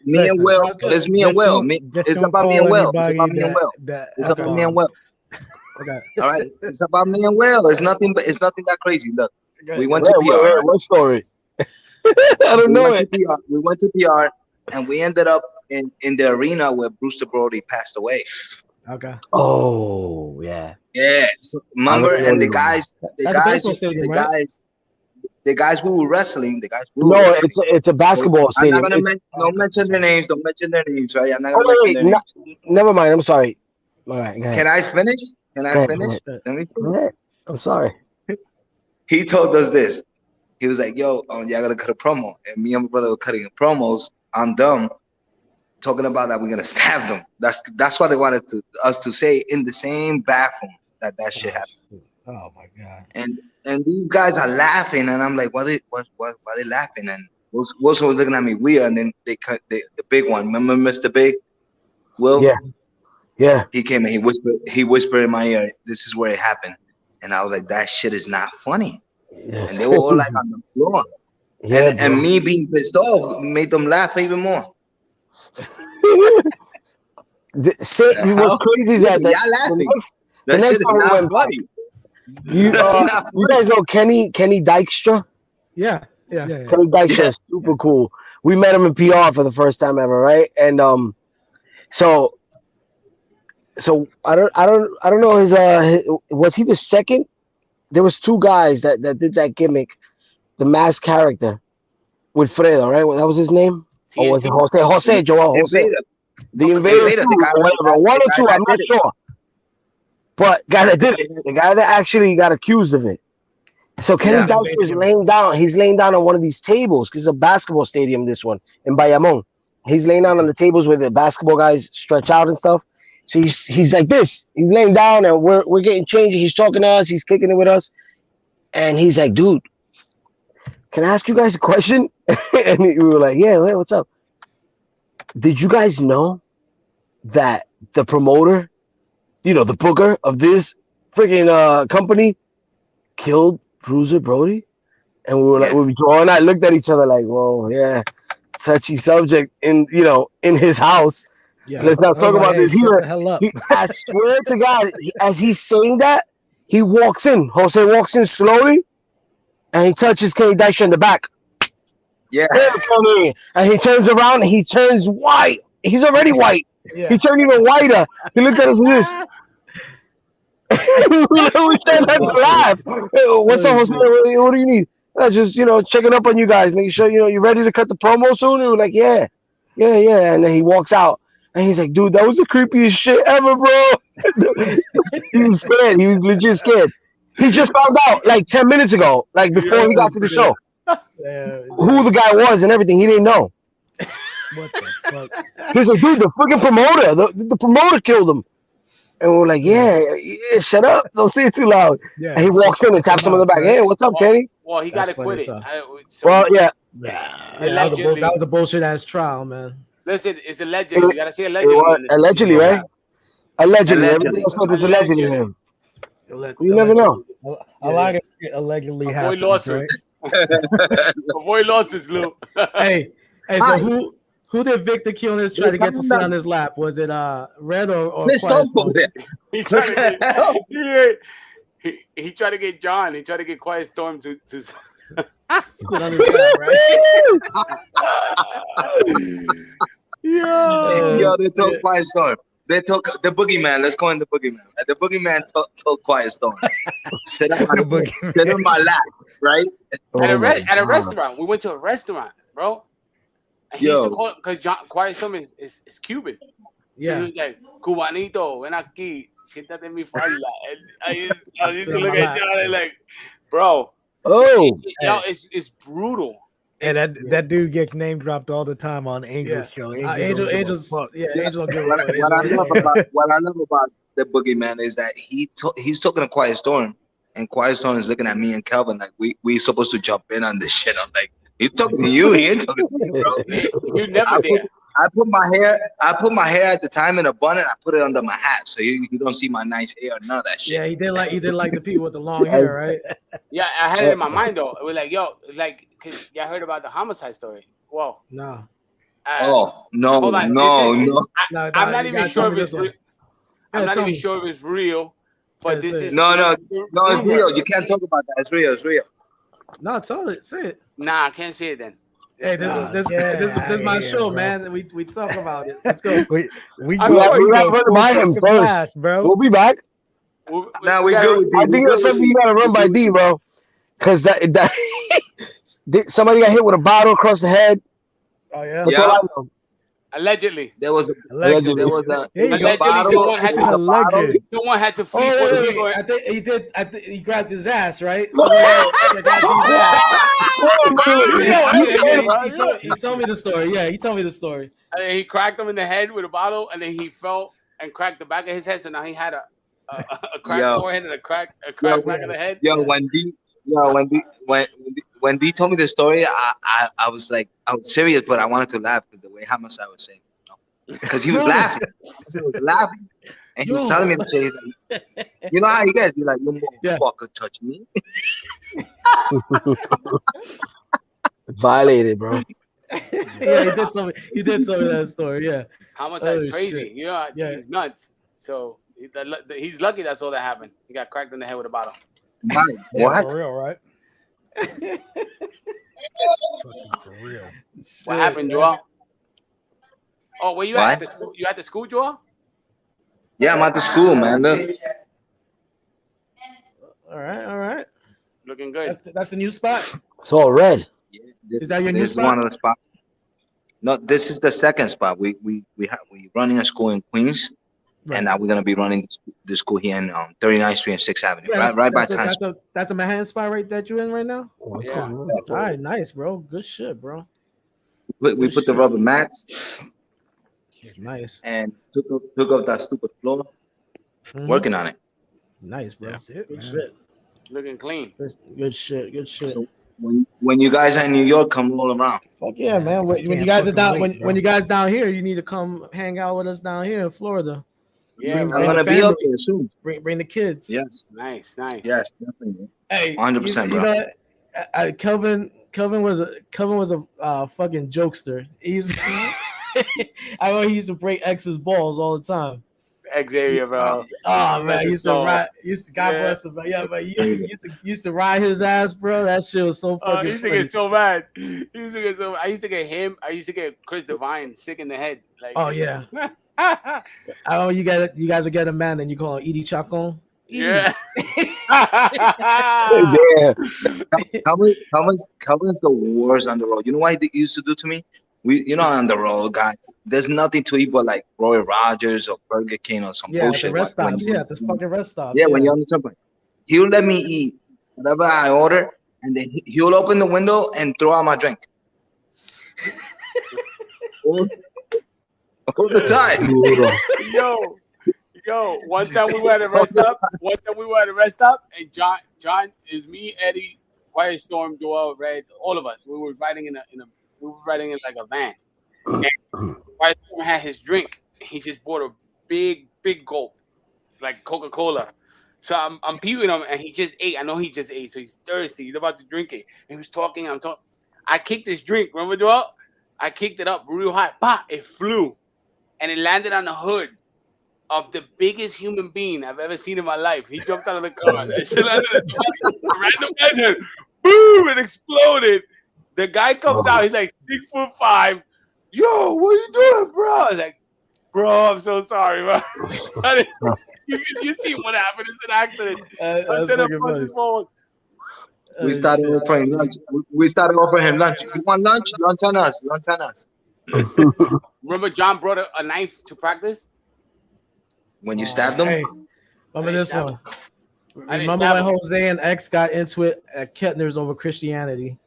Me and Will. It's me and Will. It's about me and Will. It's about me and Will. Okay. All right. It's about me and Will. It's nothing that crazy. Look, we went to PR. What story? I don't know it. We went to PR, and we ended up in the arena where Brewster Brody passed away. Okay. Oh yeah. Yeah. So I remember, remember and the that. guys, That's a baseball stadium, right? the guys who were wrestling, No, it's a basketball I'm not stadium. gonna don't mention their names. Don't mention their names, right? I'm not gonna mention their names. Never mind. I'm sorry. All right, go ahead. Can I finish? Can I Go finish? ahead. Let me. Go ahead. I'm sorry. He told us this. He was like, "Yo, y'all gotta cut a promo," and me and my brother were cutting promos on them, talking about that we're gonna stab them. That's what they wanted us to say in the same bathroom that shit happened. Oh my god! And these guys are laughing, and I'm like, why they laughing? And Wilson was looking at me weird, and then they cut the big one. Remember Mr. Big? Will? Yeah. He came and he whispered in my ear, "This is where it happened," and I was like, that shit is not funny. Yes. And they were all like on the floor. Yeah, and me being pissed off made them laugh even more. What's crazy is that y'all laughing. The next time we went back, you guys know Kenny Dykstra? Yeah. Kenny Dykstra is super cool. We met him in PR for the first time ever, right? And so I don't know his was he the second? There was two guys that did that gimmick, the masked character with Fredo, right? That was his name? Or was it Jose? Joel Jose. The Invader, whatever. One or two, I'm not sure. But guy that did it, the guy that actually got accused of it. So Kenny Dykstra is laying down. He's laying down on one of these tables because it's a basketball stadium. This one in Bayamon. He's laying down on the tables where the basketball guys stretch out and stuff. So he's like this. He's laying down and we're getting changed. He's talking to us. He's kicking it with us, and he's like, "Dude, can I ask you guys a question?" And we were like, "Yeah, what's up?" Did you guys know that the promoter, the booker of this freaking company, killed Bruiser Brody? And we were like, Joel and I looked at each other like, "Whoa, yeah, touchy subject in his house." Yeah, let's not talk about this here. I swear to God, as he's saying that, he walks in. Jose walks in slowly, and he touches Kenny Dykstra in the back. Yeah. And he turns around and he turns white. He's already white. Yeah. He turned even whiter. He looked at us like this. We said, "Let's laugh." What's up, Jose? What do you need? Just checking up on you guys, making sure you ready to cut the promo soon. And we're like, yeah. And then he walks out. And he's like, "Dude, that was the creepiest shit ever, bro." He was scared. He was legit scared. He just found out like 10 minutes ago, like before he got to the show, who the guy was and everything. He didn't know. What the fuck? He's like, "Dude, the freaking promoter, the promoter killed him." And we're like, yeah, shut up. Don't say it too loud. Yeah, and he walks in and taps him on the back. "Hey, what's up, Kenny?" Well, he got acquitted. Yeah. That was a bullshit ass trial, man. Listen, it's allegedly. You gotta say allegedly. Allegedly, right? Allegedly. Everything else was allegedly him. You never know. A lot of shit allegedly happened. Avoid losses, Lou. Hey, so who did Victor Quiñones try to get to sit on his lap? Was it Red or Quiet Storm? He tried to get John. He tried to get Quiet Storm to sit on his lap, right? Yo, they told Quiet Storm. They told the boogeyman. Let's go in the boogeyman. The boogeyman told Quiet Storm, sit on my lap, right? At a restaurant. We went to a restaurant, bro. And he used to call because Quiet Storm is Cuban. Yeah. So he was like, "Cubanito, ven aquí, siéntate en mi falda." And I used to look at John and like, bro. Oh. It's brutal. And that dude gets name dropped all the time on Angel's show. Angel don't give a fuck. What I love about the boogeyman is that he's talking to Quiet Storm, and Quiet Storm is looking at me and Kelvin like we supposed to jump in on this shit. I'm like, he's talking to you. He ain't talking to me, bro. You never there. I put my hair at the time in a bun and I put it under my hat, so you don't see my nice hair or none of that shit. Yeah, he did like the people with the long hair, right? Yeah, I had it in my mind though. It was like, yo, like, cause y'all heard about the homicide story. Whoa. No. No. I'm not even sure if it's real. I'm not even sure if it's real, but this is no, it's real. You can't talk about that. It's real. No, tell it. Say it. Nah, I can't say it then. Hey, this is my show, bro. man. We talk about it. Let's go. We We go. have We to go run full by him fucking first. blast, bro. We'll be back. Now we good with D. I think that's something you gotta run by D, bro. Because that somebody got hit with a bottle across the head. Oh yeah. That's all I know. Allegedly. There was a Allegedly. there was a There you go. Allegedly, someone had It's to an alleged. someone had to Oh, feed Puerto wait. Rico. I think he did. I think he grabbed his ass, right? Someone grabbed his ass. He told me the story. Yeah, he told me the story. And then he cracked him in the head with a bottle, and then he fell and cracked the back of his head. So now he had a cracked forehead and a cracked back of the head. Yo, when D told me the story, I was like, I was serious, but I wanted to laugh because the way how much I was saying, because he was laughing. He was laughing, and he was telling me the shit. Like, you know how he gets? You're like, you motherfucker, touch me. Violated, bro. Yeah, he did tell me. He did tell me that story. Yeah. How much that's Oh, crazy. shit. You know, he's nuts. So he's lucky that's all that happened. He got cracked in the head with a bottle. What? For real, right? Fucking for real. What happened, Joel? Oh, where you at the school? You at the school, Joel? Yeah, I'm at the school, man. Look. All right. Looking good. That's the new spot. It's all red. Is that your new This is spot? one of the spots. No, this is the second spot. We running a school in Queens, and now we're gonna be running the school here in 39th Street and 6th Avenue, right by Times. That's the Manhattan spot right that you in right now. Yeah. All right, nice, bro. Good shit, bro. We put the rubber mats Nice. and took off that stupid floor. Mhm. Working on it. Nice, bro. That's it, Good man. shit. Looking clean. Good shit. So when you guys are in New York, come roll around. Fuck yeah, man. When can't you guys are fucking down, wait, bro. when you guys down here, you need to come hang out with us down here in Florida. Yeah, I'm bring gonna the be up family. there soon. Bring the kids. Yes, nice. yes, definitely. Hey, 100%, you bro. know, Kelvin was a fucking jokester. He's I know he used to break X's balls all the time. Xavier, bro. Oh man, he used to ride. God Yeah. bless him. But yeah, but he used to ride his ass, bro. That shit was so I fucking. used to funny. get so mad. I used to get him. I used to get Chris Devine sick in the head. Like, Oh yeah. Oh, you guys would get a man, and you call him Edie Chacon. yeah. Yeah. Calvin's the worst on the road. You know what he used to do to me? On the road, guys, there's nothing to eat but like Roy Rogers or Burger King or some Yeah, at the bullshit. rest When stops. you- Yeah, at the fucking rest stops. Yeah, when you're on the subway, he'll let me eat whatever I order, and then he'll open the window and throw out my drink. all the time. Yo, one time we were at a rest stop. And John is me, Eddie, Quiet Storm, Joel, Red, all of us. We were riding in like a van. And Quiet Storm had his drink. He just bought a big gulp, like Coca-Cola. So I'm peeping him, and he just ate. I know he just ate, so he's thirsty. He's about to drink it. And he was talking. I'm talking. I kicked his drink. Remember, Joel? I kicked it up real high. Bah! It flew, and it landed on the hood of the biggest human being I've ever seen in my life. He jumped out of the car. It still landed on the random desert. Boom! It exploded. The guy comes out. He's like 6'5". Yo, what are you doing, bro? I was like, bro, I'm so sorry, bro. you see what happened? It's an accident. That's fucking funny. We started offering lunch. We started offering him lunch. You want lunch? Lunch on us. Lunch on us. Remember, John brought a knife to practice. When you stabbed them? Hey, remember this stab one? I didn't Remember stab when him. Jose and X got into it at Kettner's over Christianity?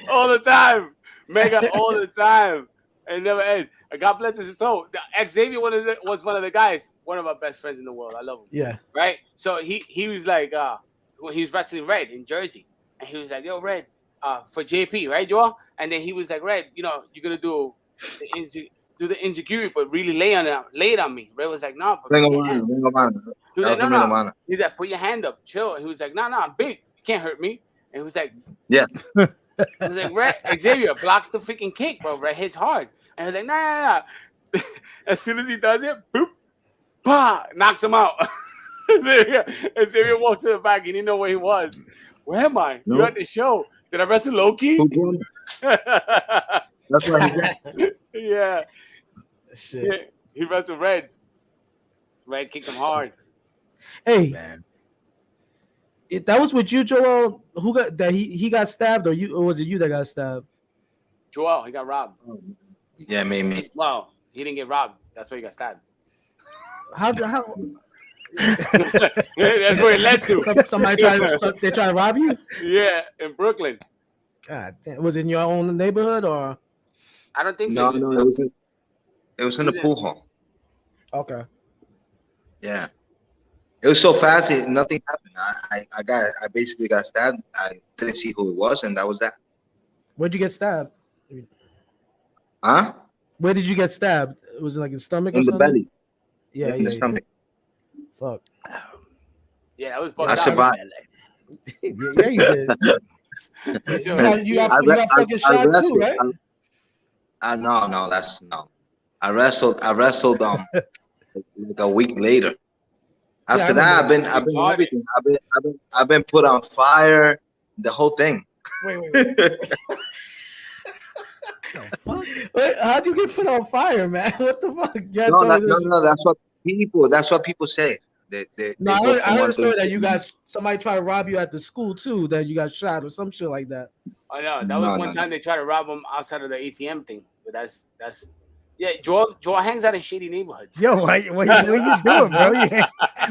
All the time, Mega, all the time. It never ends. God bless his soul. Xavier was one of the guys, one of our best friends in the world. I love him. Yeah. Right? So he was like, when he was wrestling Red in Jersey, and he was like, yo, Red, for JP, right, Joel? And then he was like, Red, you're gonna do the insecurity, but really lay it on me. Red was like, no, but Ring of honor. Ring of honor. he was That was like, a no, ring of no. honor. He's like, put your hand up, chill. And he was like, no, I'm big. You can't hurt me. And he was like, Yeah. He was like, Red, Xavier, block the freaking kick, bro. Red hits hard. And he was like, nah. As soon as he does it, boop, bah, knocks him out. Xavier walks to the back. He didn't know where he was. Where am I? No. You're at the show. Did I wrestle Loki? Who won? That's what he said. Yeah. Shit. Yeah. He wrestled Red. Red kicked him hard. Hey, Man. that was with you, Joel. Who got that? He got stabbed, or you? Or was it you that got stabbed? Joel, he got robbed. Yeah, me. Well, he didn't get robbed. That's why he got stabbed. How? That's where it led to. Somebody they try to rob you? Yeah, in Brooklyn. God damn. Was it in your own neighborhood or? I don't think so. No, it was in the pool hall. Okay. Yeah. It was so fast, nothing happened. I basically got stabbed. I didn't see who it was, and that was that. Where'd you get stabbed? Huh? Where did you get stabbed? Was it like in the stomach or In the something? belly. Yeah, In the stomach. Fuck. Yeah, that was I bugged out. survived. Yeah, you did. You got fucking shot too, right? No, that's no. I wrestled like a week later. After that, I've been everything. I've been put on fire, the whole thing. Wait. Wait, how'd you get put on fire, man? What the fuck? No. That's what people say. They I heard a story that you got somebody try to rob you at the school too. That you got shot or some shit like that. I know that was one time they tried to rob him outside of the ATM thing. But that's yeah. Joel hangs out in shady neighborhoods. Yo, what you doing, bro?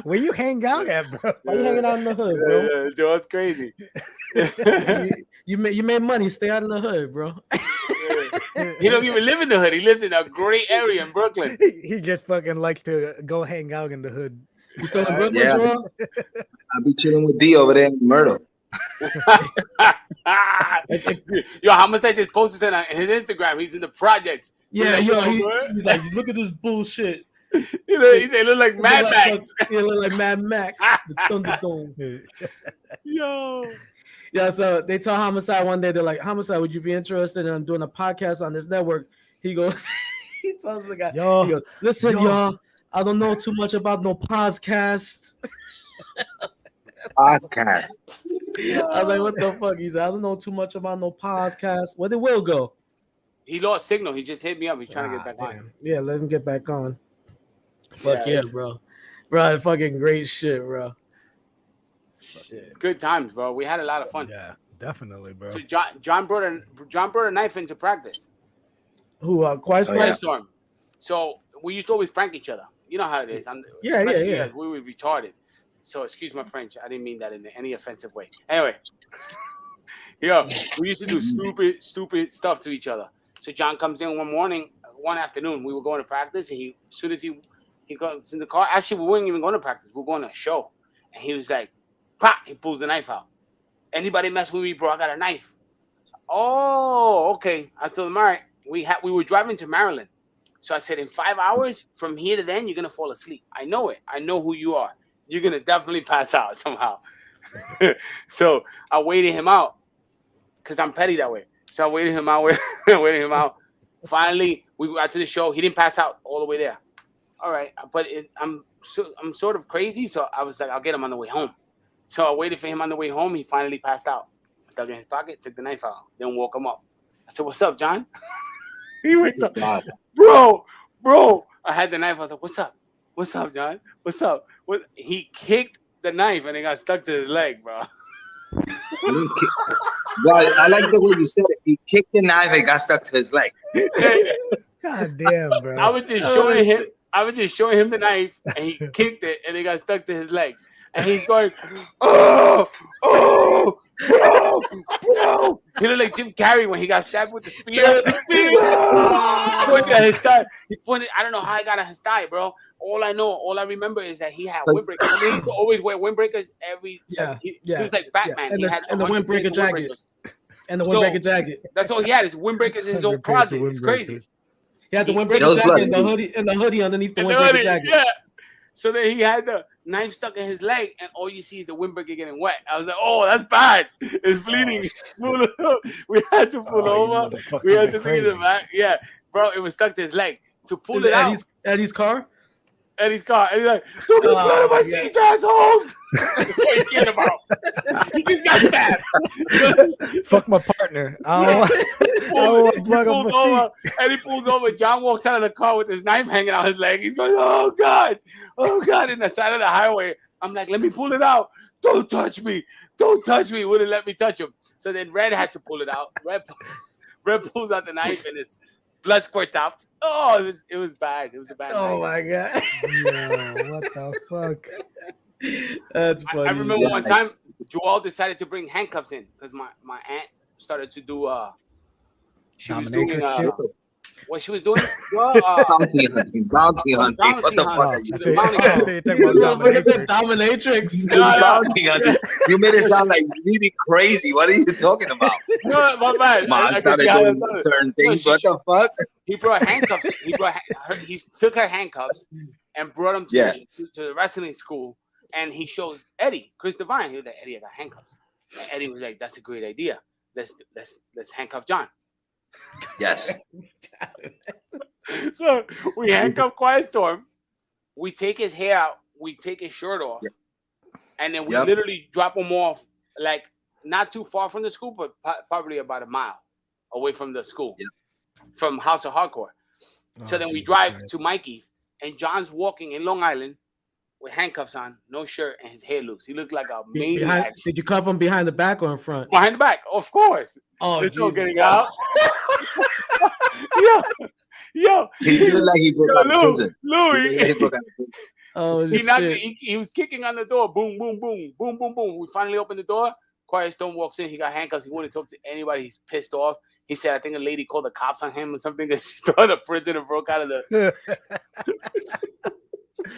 Where you hang out at, bro? Why you hanging out in the hood, bro? Yeah, Joel's crazy. you made money. Stay out of the hood, bro. He don't even live in the hood. He lives in a great area in Brooklyn. He just fucking likes to go hang out in the hood. You still in Brooklyn, Yeah. Joel? I be chilling with D over there in Myrtle. Yo, how much I just posted on his Instagram? He's in the projects. Yeah, he's like, look at this bullshit. You know, he said, look like Mad Max. He look like Mad Max. The Thunderdome. Yo. Yeah, so they tell Homicide one day, they're like, Homicide, would you be interested in doing a podcast on this network? He goes, he tells the guy, he goes, listen, y'all, I don't know too much about no podcast. Podcast. I was like, what the fuck? He said, I don't know too much about no podcast. Where did Will go? He lost signal. He just hit me up. He's trying to get back on. Yeah, let him get back on. Fuck yeah, bro. Bro, fucking great shit, bro. Shit. Good times, bro. We had a lot of fun. Yeah, definitely, bro. So John brought a knife into practice. Who? Quiet Storm? Quiet Storm. So we used to always prank each other. You know how it is. Yeah. We were retarded. So excuse my French. I didn't mean that in any offensive way. Anyway, we used to do stupid stuff to each other. So John comes in one afternoon. We were going to practice, and as soon as he comes in the car. Actually, we weren't even going to practice. We were going to a show, and he was like, "Pop!" He pulls the knife out. Anybody mess with me, bro? I got a knife. Oh, okay. I told him, all right. We were driving to Maryland. So I said, in 5 hours from here to then, you're going to fall asleep. I know it. I know who you are. You're going to definitely pass out somehow. So I waited him out because I'm petty that way. So I waited him out. Finally, we got to the show. He didn't pass out all the way there. All right. But I'm sort of crazy. So I was like, I'll get him on the way home. So I waited for him on the way home. He finally passed out. I dug in his pocket, took the knife out, then woke him up. I said, "What's up, John?" He wakes up, bro. I had the knife. I was like, "What's up? What's up, John? What's up?" He kicked the knife and it got stuck to his leg, bro. Well, I like the way you said it. He kicked the knife and got stuck to his leg. God damn, bro. I was just showing him the knife, and he kicked it, and it got stuck to his leg. And he's going, bro. He looked like Jim Carrey when he got stabbed with the spear. He pointed at his thigh. I don't know how I got on his thigh, bro. All I remember is that he had windbreakers. I mean, he used to always wear windbreakers every. He was like Batman. And he had the windbreaker jacket. And the windbreaker jacket. That's all he had is windbreakers in his old closet. It's crazy. He had the windbreaker jacket and the hoodie underneath the windbreaker jacket. Yeah. So then he had the knife stuck in his leg, and all you see is the windbreaker getting wet. I was like, "Oh, that's bad. It's bleeding." We had to pull over. We had to take it back. Yeah, bro, it was stuck to his leg. To pull it out. Eddie's car? Eddie's car, and he's like, "Don't get blood on my seats, assholes!" What are you kidding about? He just got stabbed. Fuck my partner. I don't want blood on my over, and he pulls over. John walks out of the car with his knife hanging out his leg. He's going, "Oh God, oh God!" In the side of the highway. I'm like, "Let me pull it out. Don't touch me. Don't touch me." Wouldn't let me touch him. So then Red had to pull it out. Red pulls out the knife and his blood squirts out. Oh, it was bad. It was a bad night. Oh my God. Yo, what the fuck? That's funny. I remember one time Joel decided to bring handcuffs in because my aunt started to do she was doing what she was doing? Bounty hunting. What the fuck are you doing? Dominatrix. Bounty hunting. You made it sound like really crazy. What are you talking about? No, my bad. Mom started doing certain things. What the fuck? He brought handcuffs. He took her handcuffs and brought them to the wrestling school. And he shows Eddie, Chris Devine. He was like, "Eddie, I got handcuffs." And Eddie was like, "That's a great idea. Let's handcuff John." Yes. So we handcuff Quiet Storm. We take his hair out. We take his shirt off, and then we literally drop him off, like not too far from the school, but probably about a mile away from the school, from House of Hardcore. So then we drive to Mikey's, and John's walking in Long Island with handcuffs on, no shirt, and his hair loose. He looked like a maniac. Did you cuff him behind the back or in front? Behind the back, of course. Oh, there's no getting out. Yo. He looked like he broke out of prison. Louis. Shit. He was kicking on the door. Boom, boom, boom, boom, boom, boom. We finally opened the door. Quiet Storm walks in. He got handcuffs. He wouldn't talk to anybody. He's pissed off. He said, I think a lady called the cops on him or something. She started a prison and broke out of the...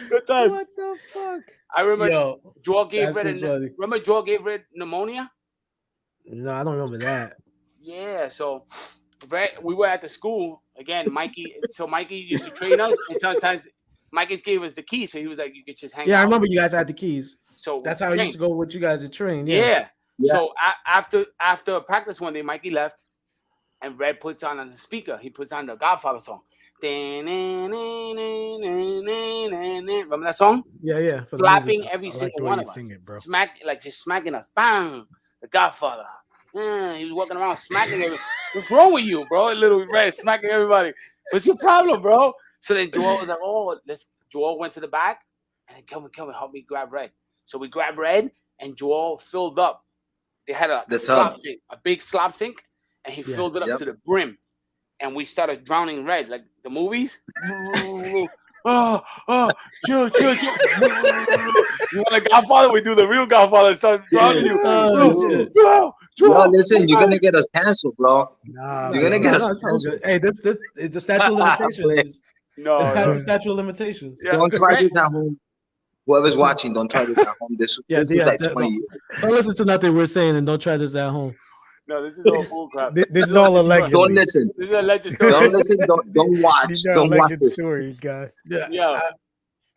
Good times. What the fuck? I remember Joel gave Red pneumonia? No, I don't remember that. Yeah, so we were at the school again. Mikey used to train us, and sometimes Mikey gave us the keys, so he was like, "You could just hang out." Yeah, I remember you guys had the keys. So that's how I used to go with you guys to train. Yeah. So after practice one day, Mikey left, and Red puts on the speaker. He puts on the Godfather song. Remember that song? Yeah. Slapping every single one of us. It, bro. Just smacking us. Bang! The Godfather. He was walking around smacking everybody. What's wrong with you, bro? Little Red smacking everybody. What's your problem, bro? So then Joel was like, "Oh, Joel went to the back, and then Kelvin, help me grab Red." So we grabbed Red, and Joel filled up. They had a big slop sink, and he filled it up to the brim. And we started drowning Red, like the movies. Chill. You want a Godfather? We do the real Godfather. Start drowning you. Listen, you're gonna get us canceled, bro. You're gonna get us canceled. Hey, this the statute of limitations. The statute of limitations. Yeah. Don't try this at home. Whoever's watching, don't try this at home. This is like 20 years. Don't listen to nothing we're saying, and don't try this at home. No, this is all bull crap. This is all alleged. Don't listen. This is alleged story. Don't listen. Don't watch. Don't watch this. Stories, guys.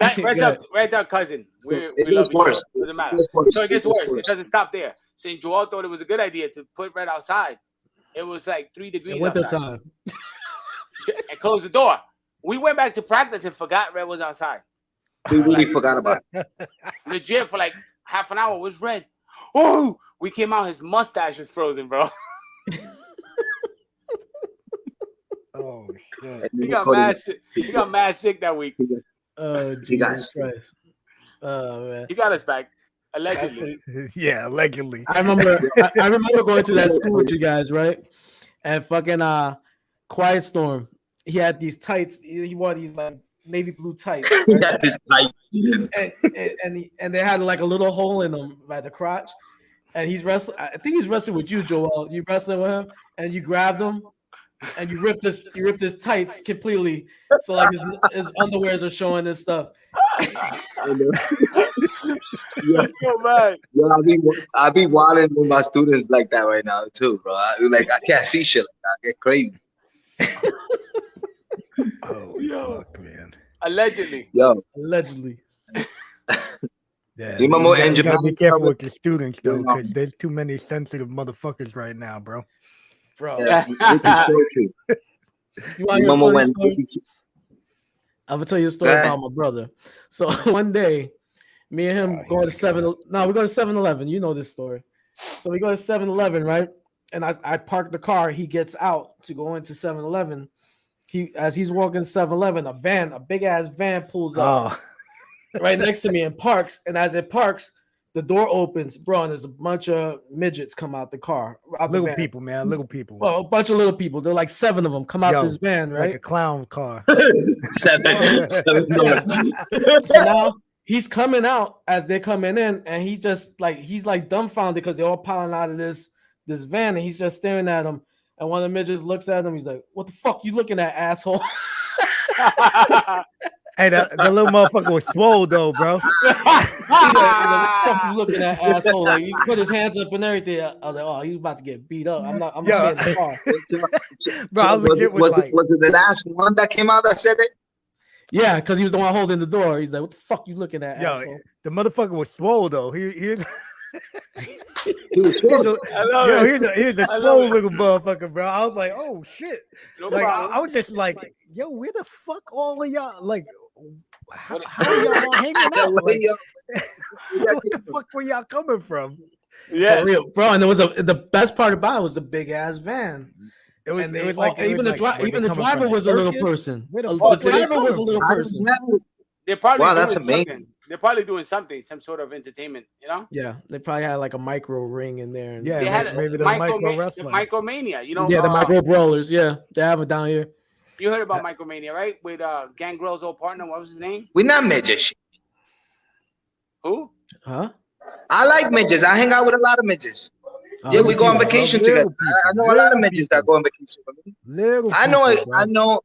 Red Dog cousin. It gets worse. Doesn't matter. So it gets worse. It doesn't stop there. So Joel thought it was a good idea to put Red outside. It was like 3 degrees winter outside. time. And closed the door. We went back to practice and forgot Red was outside. We really forgot about it. Legit for like half an hour. Was Red? Oh, we came out. His mustache was frozen, bro. Oh shit! He got mad sick. He got mad sick that week. Oh, Jesus Christ. Oh man. He got us back. Allegedly. Yeah, allegedly. I remember going to that school with you guys, right? And fucking Quiet Storm. He had these tights. He wore these like navy blue tights. Right? and they had like a little hole in them by the crotch. And he's wrestling. I think he's wrestling with you, Joel. You wrestling with him, and you grabbed him, and you ripped his tights completely. So like his underwears are showing this stuff. Yeah. So bad. I be wilding with my students like that right now too, bro. I can't see shit like that. I get crazy. Oh fuck, man. Allegedly. Allegedly. Yeah, you gotta be careful with your students though, because there's too many sensitive motherfuckers right now, bro. Yeah, it's so true. You remember when? I'm gonna tell you a story Go ahead. about my brother. So one day, me and him go to 7. No, we go to 7-Eleven. You know this story. So we go to 7-Eleven, right? And I park the car. He gets out to go into 7-Eleven. As he's walking to 7-Eleven, a big ass van pulls up right next to me and parks. And as it parks, the door opens, bro, and there's a bunch of midgets come out the car. Out the Little van. people, man. Little people. Well, a bunch of little people. They're like 7 of them come out this van, right? Like a clown car. Seven. So now he's coming out as they're coming in, and he's like dumbfounded because they're all piling out of this van, and he's just staring at them. And one of the midgets looks at him. He's like, "What the fuck you looking at, asshole?" Hey, the little motherfucker was swole though, bro. He's like, "What the fuck you looking at, asshole?" Like he put his hands up and everything. I was like, "Oh, he's about to get beat up." I'm gonna stay in the car. Bro, I legit was it the last one that came out that said it? Yeah, because he was the one holding the door. He's like, "What the fuck you looking at, yo, asshole?" the motherfucker was swole though. He was swole. he's a swole little motherfucker, bro. I was like, oh shit. Like I was just like, yo, where the fuck all of y'all like how are y'all all hanging out? Like, what the fuck were y'all coming from? Yeah, for real, bro. And there was the best part about it was the big ass van. It was Even the driver was a little person. Where the The fuck were they driver was a coming little I person. didn't have- they're probably Wow, doing that's amazing. something. They're probably doing something, some sort of entertainment, you know? Yeah, they probably had like a micro ring in there. Yeah, They had maybe the Micro wrestling. Micromania, you know? Yeah, the micro brawlers. Yeah, they have it down here. You heard about Micromania, right? With Gangrel's old partner, what was his name? We're not midgets. Who? Huh? I like midgets. I hang out with a lot of midgets. Oh, Yeah, we go on people, vacation little together. I know a lot of midgets that go on vacation with me. Little I know people, bro. I know.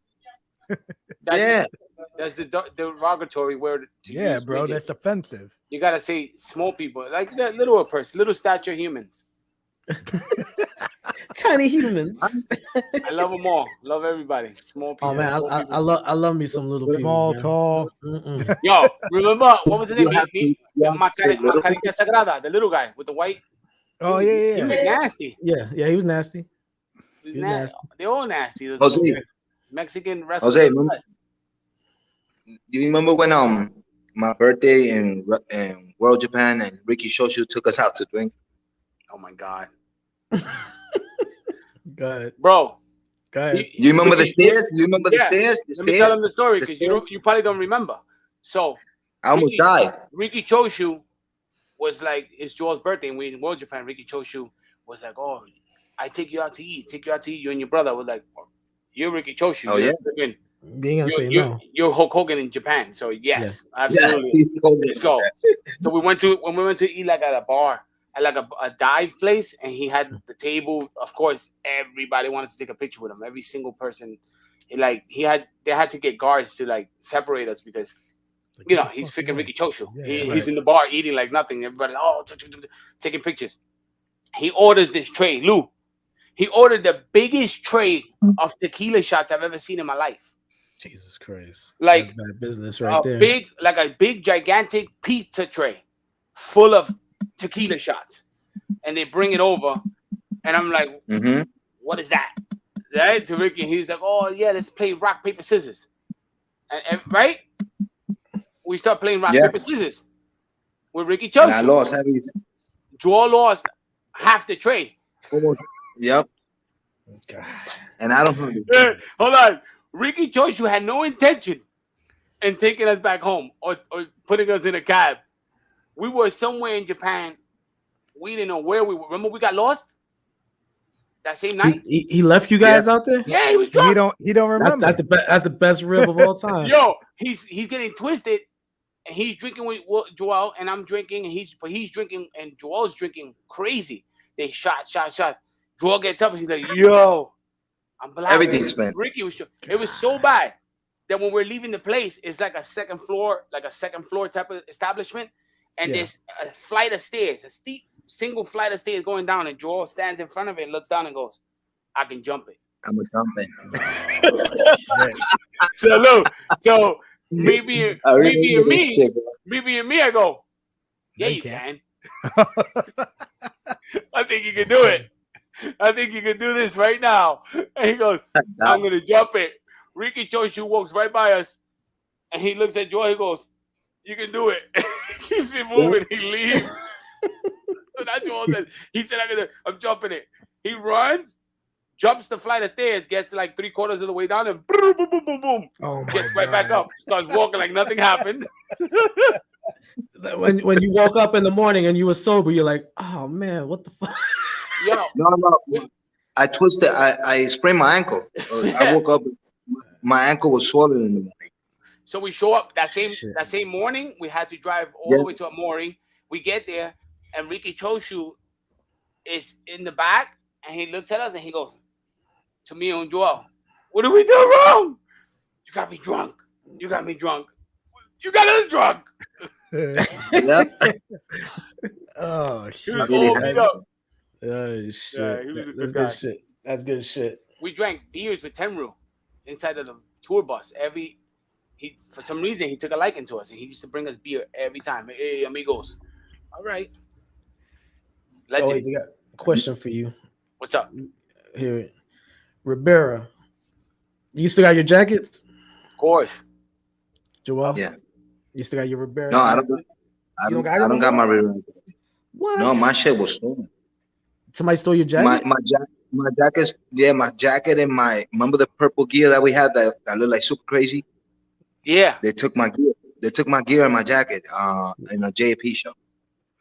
Yeah. That's the derogatory word to Yeah, use, bro, midget. that's offensive. You gotta say small people, like that little person, little stature humans. Tiny humans. I love them all. Love everybody. Small people. Oh man, I love me some little people. Small, man. tall. Mm-mm. Yo, remember what was his name? You have to say little Macarita Sagrada, the little guy with the white. Oh He yeah. was nasty. Yeah, he was nasty. He was He's nasty. nasty. They're all nasty. Those Jose. little guys. Mexican wrestlers. Jose, are the best. you remember when my birthday in World Japan and Ricky Shoshu took us out to drink? Oh my god, Go ahead. bro. Go ahead. You remember the stairs? You remember the Yeah. stairs? The Let me tell him stairs? the story The because stairs? you probably don't remember. So I almost died. Ricky Choshu was like, it's Joel's birthday, and we in World Japan. Ricky Choshu was like, "Oh, I take you out to eat. You and your brother were like, you're Ricky Choshu. Oh, You're yeah? freaking- You ain't gonna say you're, no. you're Hulk Hogan in Japan. So yes, Yes, absolutely. he told me Let's go. that. So we went to eat like at a bar, at like a dive place, and he had the table. Of course, everybody wanted to take a picture with him. Every single person, they had to get guards to like separate us because you know he's freaking Ricky Choshu. Yeah, He's in the bar eating like nothing. Everybody taking pictures. He orders this tray, Lou. He ordered the biggest tray of tequila shots I've ever seen in my life. Jesus Christ. Like That's bad business right there. a big gigantic pizza tray full of tequila shots, and they bring it over, and I'm like, Mhm. "What is that?" Right to Ricky, he's like, "Oh yeah, let's play rock paper scissors," and right, we start playing rock Yeah. paper scissors with Ricky And I Choshu. lost heavy. Joel lost half the tray. Almost. Yep. God. And I don't know. Hold on, Ricky Choshu had no intention in taking us back home or putting us in a cab. We were somewhere in Japan. We didn't know where we were. Remember, we got lost that same night. He left you guys out there? Yeah, he was drunk. He don't remember. That's the best rib of all time. Yo, he's getting twisted, and he's drinking with Joel, and I'm drinking, and he's drinking, and Joel's drinking crazy. They shot. Joel gets up, and he's like, "Yo, I'm blasted." Everything's spent. Ricky was. It was so bad that when we're leaving the place, it's like a second floor type of establishment, and there's a flight of stairs, a steep single flight of stairs going down, and Joel stands in front of it, and looks down, and goes, "I can jump it." I'm a jumping. So look, me being I remember this me, shit, bro. I go, "Yeah, No, you you can't." can." I think you can do it. I think you can do this right now. And he goes, "I'm gonna jump it." Ricky Choshu walks right by us, And he looks at Joel. He goes, "You can do it." Keeps it moving. He leaves. So that's Joel says. He said, "I'm jumping it." He runs, jumps the flight of stairs, gets like 3/4 of the way down, and boom, boom, boom, boom, boom. Oh my Gets right back God. up. Starts walking like nothing happened. When you woke up in the morning and you were sober, you're like, oh man, what the fuck? Yo, No. I twisted. I sprained my ankle. I woke up. My ankle was swollen in the morning. so we show up that Shit. same morning. We had to drive all the way to Amori. We get there, and Ricky Choshu is in the back, and he looks at us and he goes to me and Joel, "What did we do wrong? You got me drunk. You got me drunk. You got us drunk." Yep. Oh He shit. was all beat up. Oh shit. Yeah, he was a That's good guy. good shit. That's good shit. We drank beers with Tenru inside of the tour bus. For some reason he took a liking to us, and he used to bring us beer every time. Hey, amigos. All right. Oh, Legend. wait, they got a question for you. What's up? Here, Ribera. You still got your jackets, Of course. Joel? Yeah. You still got your Ribera? No, I don't got my rear end. What? No, my shit was stolen. Somebody stole your jacket? My jackets. Yeah, my jacket and my. Remember the purple gear that we had that looked like super crazy? Yeah. They took my gear. They took my gear and my jacket. In a JP show.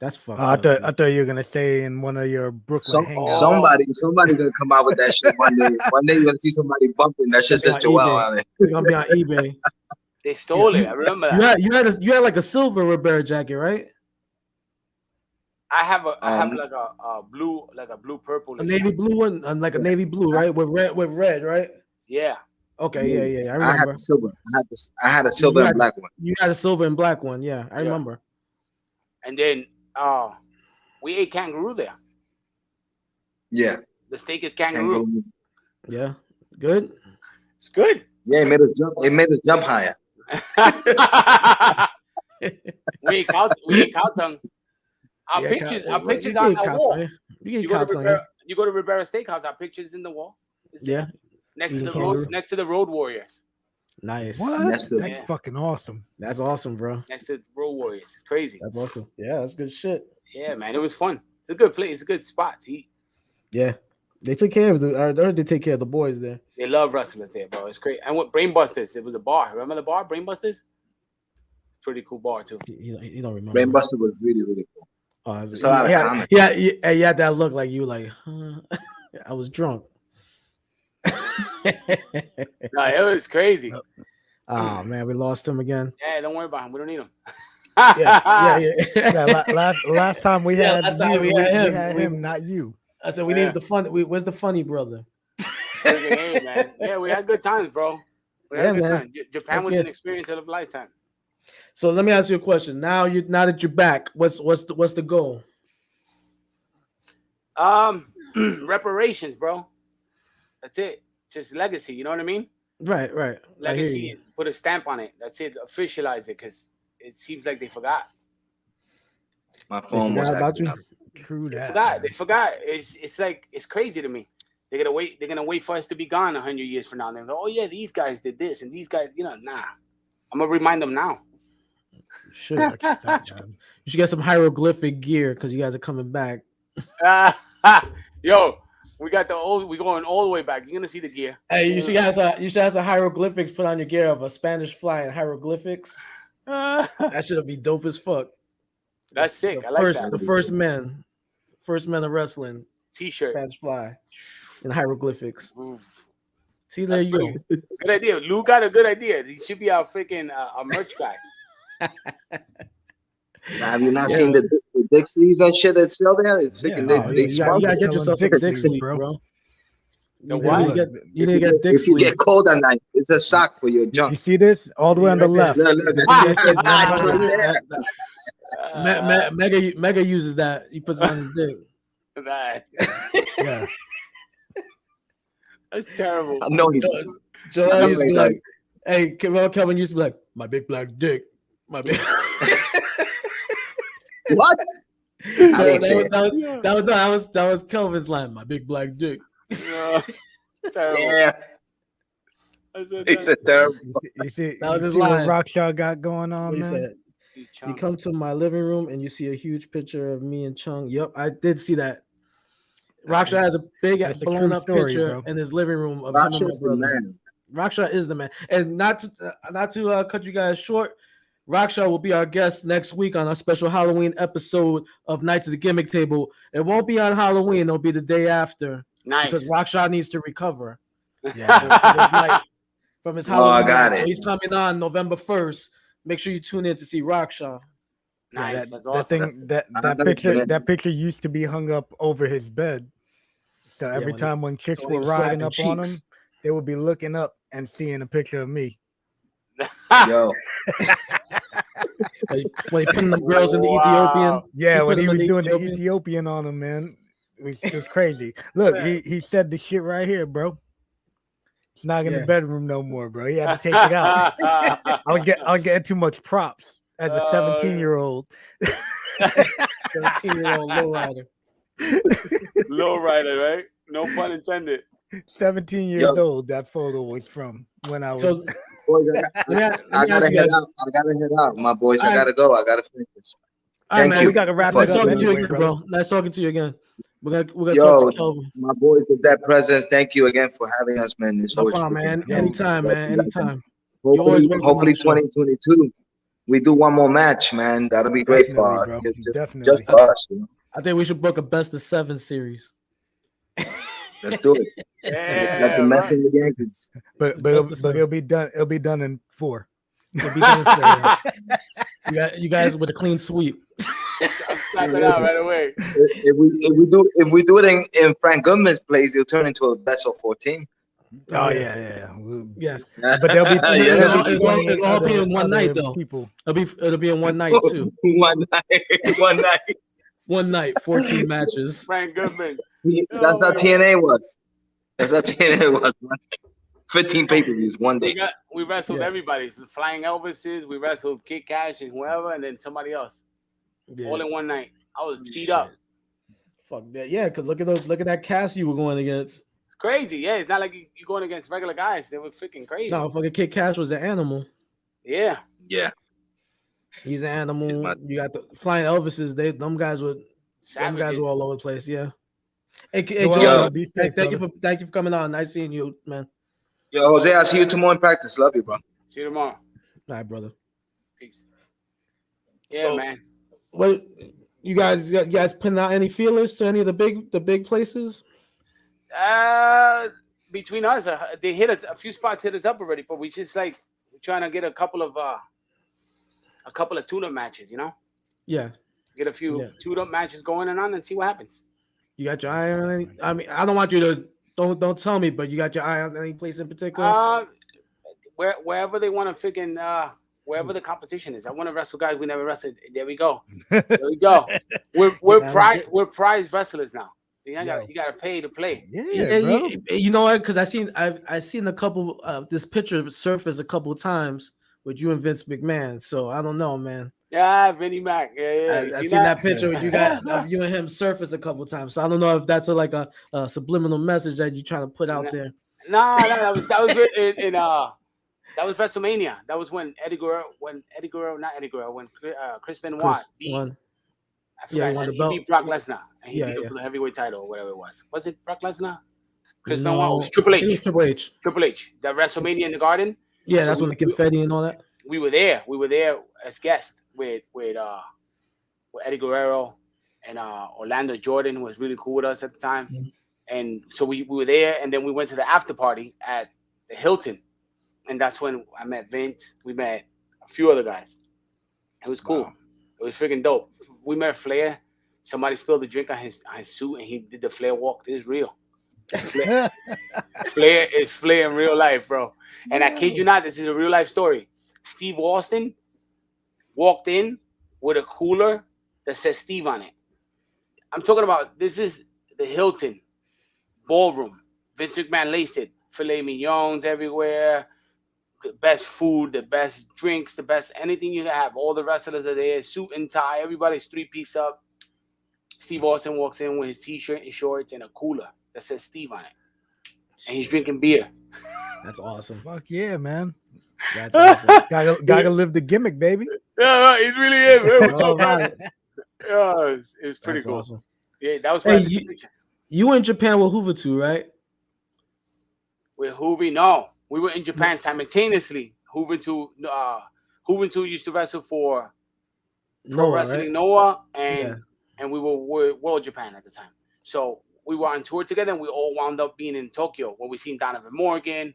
That's fucked I up. thought you were gonna say in one of your Brooklyn hangouts. Somebody gonna come out with that shit one day. One day you're gonna see somebody bumping that shit. It's Says on Joel eBay. on it. It's gonna be on eBay. They stole it. I remember that. You had like a silver Ribera jacket, right? I have like a blue purple. A navy blue one, like a navy blue, right? With red, right? Yeah. Okay, yeah. I I had remember. the silver. I had a silver and black one. You had a silver and black one, yeah. I remember. And then we ate kangaroo there. Yeah. The steak is kangaroo. Yeah. Good. It's good. Yeah, it made us jump. It made us jump higher. we ate cow tongue. Our pictures on the wall. You go to Ribera Steakhouse. Our pictures in the wall. Yeah. Next to the Road Warriors. Nice. What? That's That's fucking awesome. That's awesome, bro. Next to Road Warriors. It's crazy. That's awesome. Yeah, that's good shit. Yeah, man. It was fun. It's a good place. It's a good spot to eat. Yeah. They took care of I heard they take care of the boys there. They love wrestlers there, bro. It's great. And with Brainbusters, it was a bar. Remember the bar, Brainbusters? Pretty cool bar too. You don't remember. Brainbuster was really, really cool. Oh, It's a lot of comments. Yeah, you had that look like you like, I was drunk. No, it was crazy. Oh man, we lost him again. Yeah, don't worry about him. We don't need him. Yeah. Last time we had last time you, we we had had him. him, not you. I said we needed the fun. Where's the funny brother? Hey, man. Yeah, we had good times, bro. We had a good man. time. Japan was an experience of a lifetime. So let me ask you a question. Now that you're back, what's the goal? Reparations, bro. That's it. Just legacy. You know what I mean? Right. Legacy. Put a stamp on it. That's it. Officialize it, because it seems like they forgot. My phone was about you. acting up. True that. They forgot. It's like, it's crazy to me. They're gonna wait for us to be gone 100 years from now. They're like, oh yeah, these guys did this and these guys, nah. I'm gonna remind them now. Should you should get some hieroglyphic gear because you guys are coming back. Yo, we going all the way back. You're gonna see the gear. Hey, you should have some hieroglyphics put on your gear of a Spanish fly and hieroglyphics. That should be dope as fuck. That's sick. I like that. The first men of wrestling T-shirt, Spanish fly and hieroglyphics. Oof. See, there you go. Good idea. Lou got a good idea. He should be our freaking a merch guy. Have you not seen the dick sleeves and shit that's still there? It's freaking You gotta get yourself some dick sleeves, bro. The what? You need to get dick if you sleeves. get cold at night, it's a sock for your junk. You see this all the way on the left? Mega uses that. He puts it on his dick. That. Yeah. That's terrible. I know he's. Joel used to be like, hey, Kelvin used to be like, my big black dick. My big. What? That was Kelvin's line. My big black dick. Terrible. Yeah. He said terrible. You see, That was you his see what line. Rockshaw got going What on, he man? said. You come to my living room and you see a huge picture of me and Chung. Yep, I did see that. Raksha has a big That's a blown true up story, picture bro. in his living room of him and my Raksha's the brother. man. Raksha is the man. And not to cut you guys short, Raksha will be our guest next week on our special Halloween episode of Nights of the Gimmick Table. It won't be on Halloween, it'll be the day after. Nice. Because Raksha needs to recover Yeah. from his Oh, Halloween I got night. So it. he's coming on November 1st. Make sure you tune in to see Raksha. Nice. Yeah, That's that awesome. thing, that I gotta picture, tune in. that picture used to be hung up over his bed. So every when time when chicks when he were was riding slapping up on him, cheeks. they would be looking up and seeing a picture of me. Yo, When he putting them girls in the Wow. Ethiopian. Yeah, put when he them in was doing the Ethiopian. Ethiopian on him, man, it was crazy. Look, he said the shit right here, bro. It's not in the Yeah. bedroom no more, bro. He had to take it out. I was getting too much props as a 17-year-old. 17-year-old lowrider. LowRyda, right? No pun intended. 17 years old. That photo was from when I was. So boys, I let me gotta ask you head guys. out. I gotta head out, my boys. I All right. gotta go. I gotta finish this. All right, Thank man. you. We gotta wrap Nice it up talking to you anyway, again, brother. bro. Nice talking to you again. We're gonna Yo, talk to Kelvin. my boys with that presence. Thank you again for having us, man. It's No always problem, freaking man. amazing Anytime, to man. you guys. Anytime. You're always welcome on Hopefully the show. 2022, we do one more match, man. That'll be great Definitely, for bro. just Definitely. for us. You know? I think we should book a best of 7 series. Let's do it. Let Yeah, them mess right. in the Yankees. But Best of 7. it'll be done. It'll be done in 4. It'll be done for you guys with a clean sweep. I'm tapping out right away. If we do it in Frank Goodman's place, it'll turn into a best of 14. Oh yeah. Yeah. But there'll be Yeah. It'll all be in one night though. People. It'll be in one night too. One night. One night, 14 matches. Frank Goodman. That's how TNA was. That's how TNA was. 15 pay-per-views one day. We wrestled Yeah. everybody. The Flying Elvises. We wrestled Kid Cash and whoever, and then somebody else. Yeah. All in one night. I was beat Shit. up. Fuck that. Yeah, because look at that cast you were going against. It's crazy. Yeah, it's not like you're going against regular guys. They were freaking crazy. No, fucking Kid Cash was an animal. Yeah. Yeah. He's an animal. my- You got the Flying Elvises. Them guys were Savages. all over the place. Yeah. Hey, Well, Joe, be safe, thank you brother. for coming on. Nice seeing you, man. Yo, Jose, I'll see you tomorrow in practice. Love you, bro. See you tomorrow. All right, brother. Peace. Yeah, So- man. What you guys putting out any feelers to any of the big places? Between us, they hit us. A few spots hit us up already, but we just we're trying to get a couple of tune-up matches. You know, Yeah. get a few Yeah. tune-up matches going on and see what happens. You got your eye on any? I mean, I don't want you to don't tell me, but you got your eye on any place in particular? Wherever they want to freaking wherever the competition is. I want to wrestle guys we never wrestled. There we go. There we go. We're prize wrestlers now. You gotta pay to play. Yeah, bro. You know what? Because I've seen a couple this picture surface a couple times with you and Vince McMahon. So I don't know, man. Yeah, Vinnie Mac. Yeah. I seen that picture with you guys, of you and him surface a couple times. So I don't know if that's a subliminal message that you're trying to put out there. No, that was in that was WrestleMania. That was when Chris Benoit beat. Won. I forgot, he won the he belt. beat Brock Lesnar, and he Yeah, beat him yeah. for the heavyweight title or whatever it was. Was it Brock Lesnar? Chris No, Benoit? It was Triple I think it was H. Triple H. Triple H. That WrestleMania in the Garden. Yeah, So that's when the confetti and all that. We were there. We were there as guests with Eddie Guerrero and Orlando Jordan, who was really cool with us at the time. Mhm. And so we were there, and then we went to the after party at the Hilton, and that's when I met Vince. We met a few other guys. It was cool. Wow. It was freaking dope. We met Flair. Somebody spilled a drink on his suit, and he did the Flair walk. This is real. Flair is Flair in real life, bro. And I kid you not, this is a real life story. Steve Austin walked in with a cooler that says Steve on it. I'm talking about, this is the Hilton ballroom. Vince McMahon laced it. Filet mignons everywhere. The best food, the best drinks, the best anything you can have. All the wrestlers are there, suit and tie. Everybody's 3-piece up. Steve Austin walks in with his t-shirt and shorts and a cooler that says Steve on it. And he's drinking beer. That's awesome. Fuck yeah, man. That's awesome. Gotta live the gimmick, baby. Yeah, it really is. Man. All right. Yeah, it's pretty That's cool. awesome. Yeah, that was Hey, right. you were in Japan with Hoover too, right? With Hoovy, no, we were in Japan simultaneously. Hooventu used to wrestle for Pro Noah, Wrestling right? Noah, Yeah. and we were World Japan at the time. So we were on tour together, and we all wound up being in Tokyo, where we seen Donovan Morgan,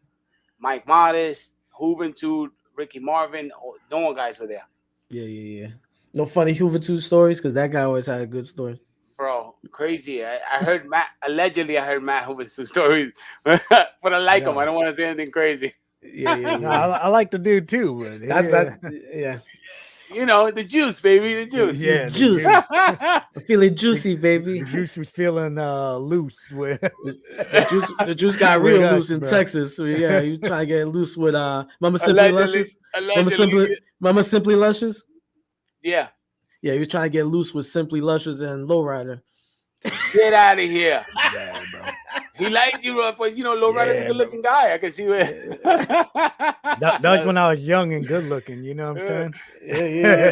Mike Modest, Hooventu, Ricky Marvin. Noah guys were there. Yeah. No funny Hoover 2 stories because that guy always had a good story. Bro, crazy. I heard Matt, allegedly, I heard Matt Hooventu stories, but I like him. I don't want to say anything crazy. Yeah. No, I like the dude too. But That's yeah. that. Yeah. You know, the juice, baby, the juice. Yeah, the Juice. juice. I'm feeling juicy, baby. The juice was feeling loose with The juice got With real us, loose in bro. Texas. So yeah, you trying to get loose with Mama Simply Luscious. Allegedly. Mama Simply Luscious. Yeah. Yeah, he was trying to get loose with Simply Luscious and LowRyda. Get out of here. yeah, bro. He liked you, but you know, LowRyda's a good looking guy. I can see where. That was when I was young and good looking. You know what I'm saying? Yeah.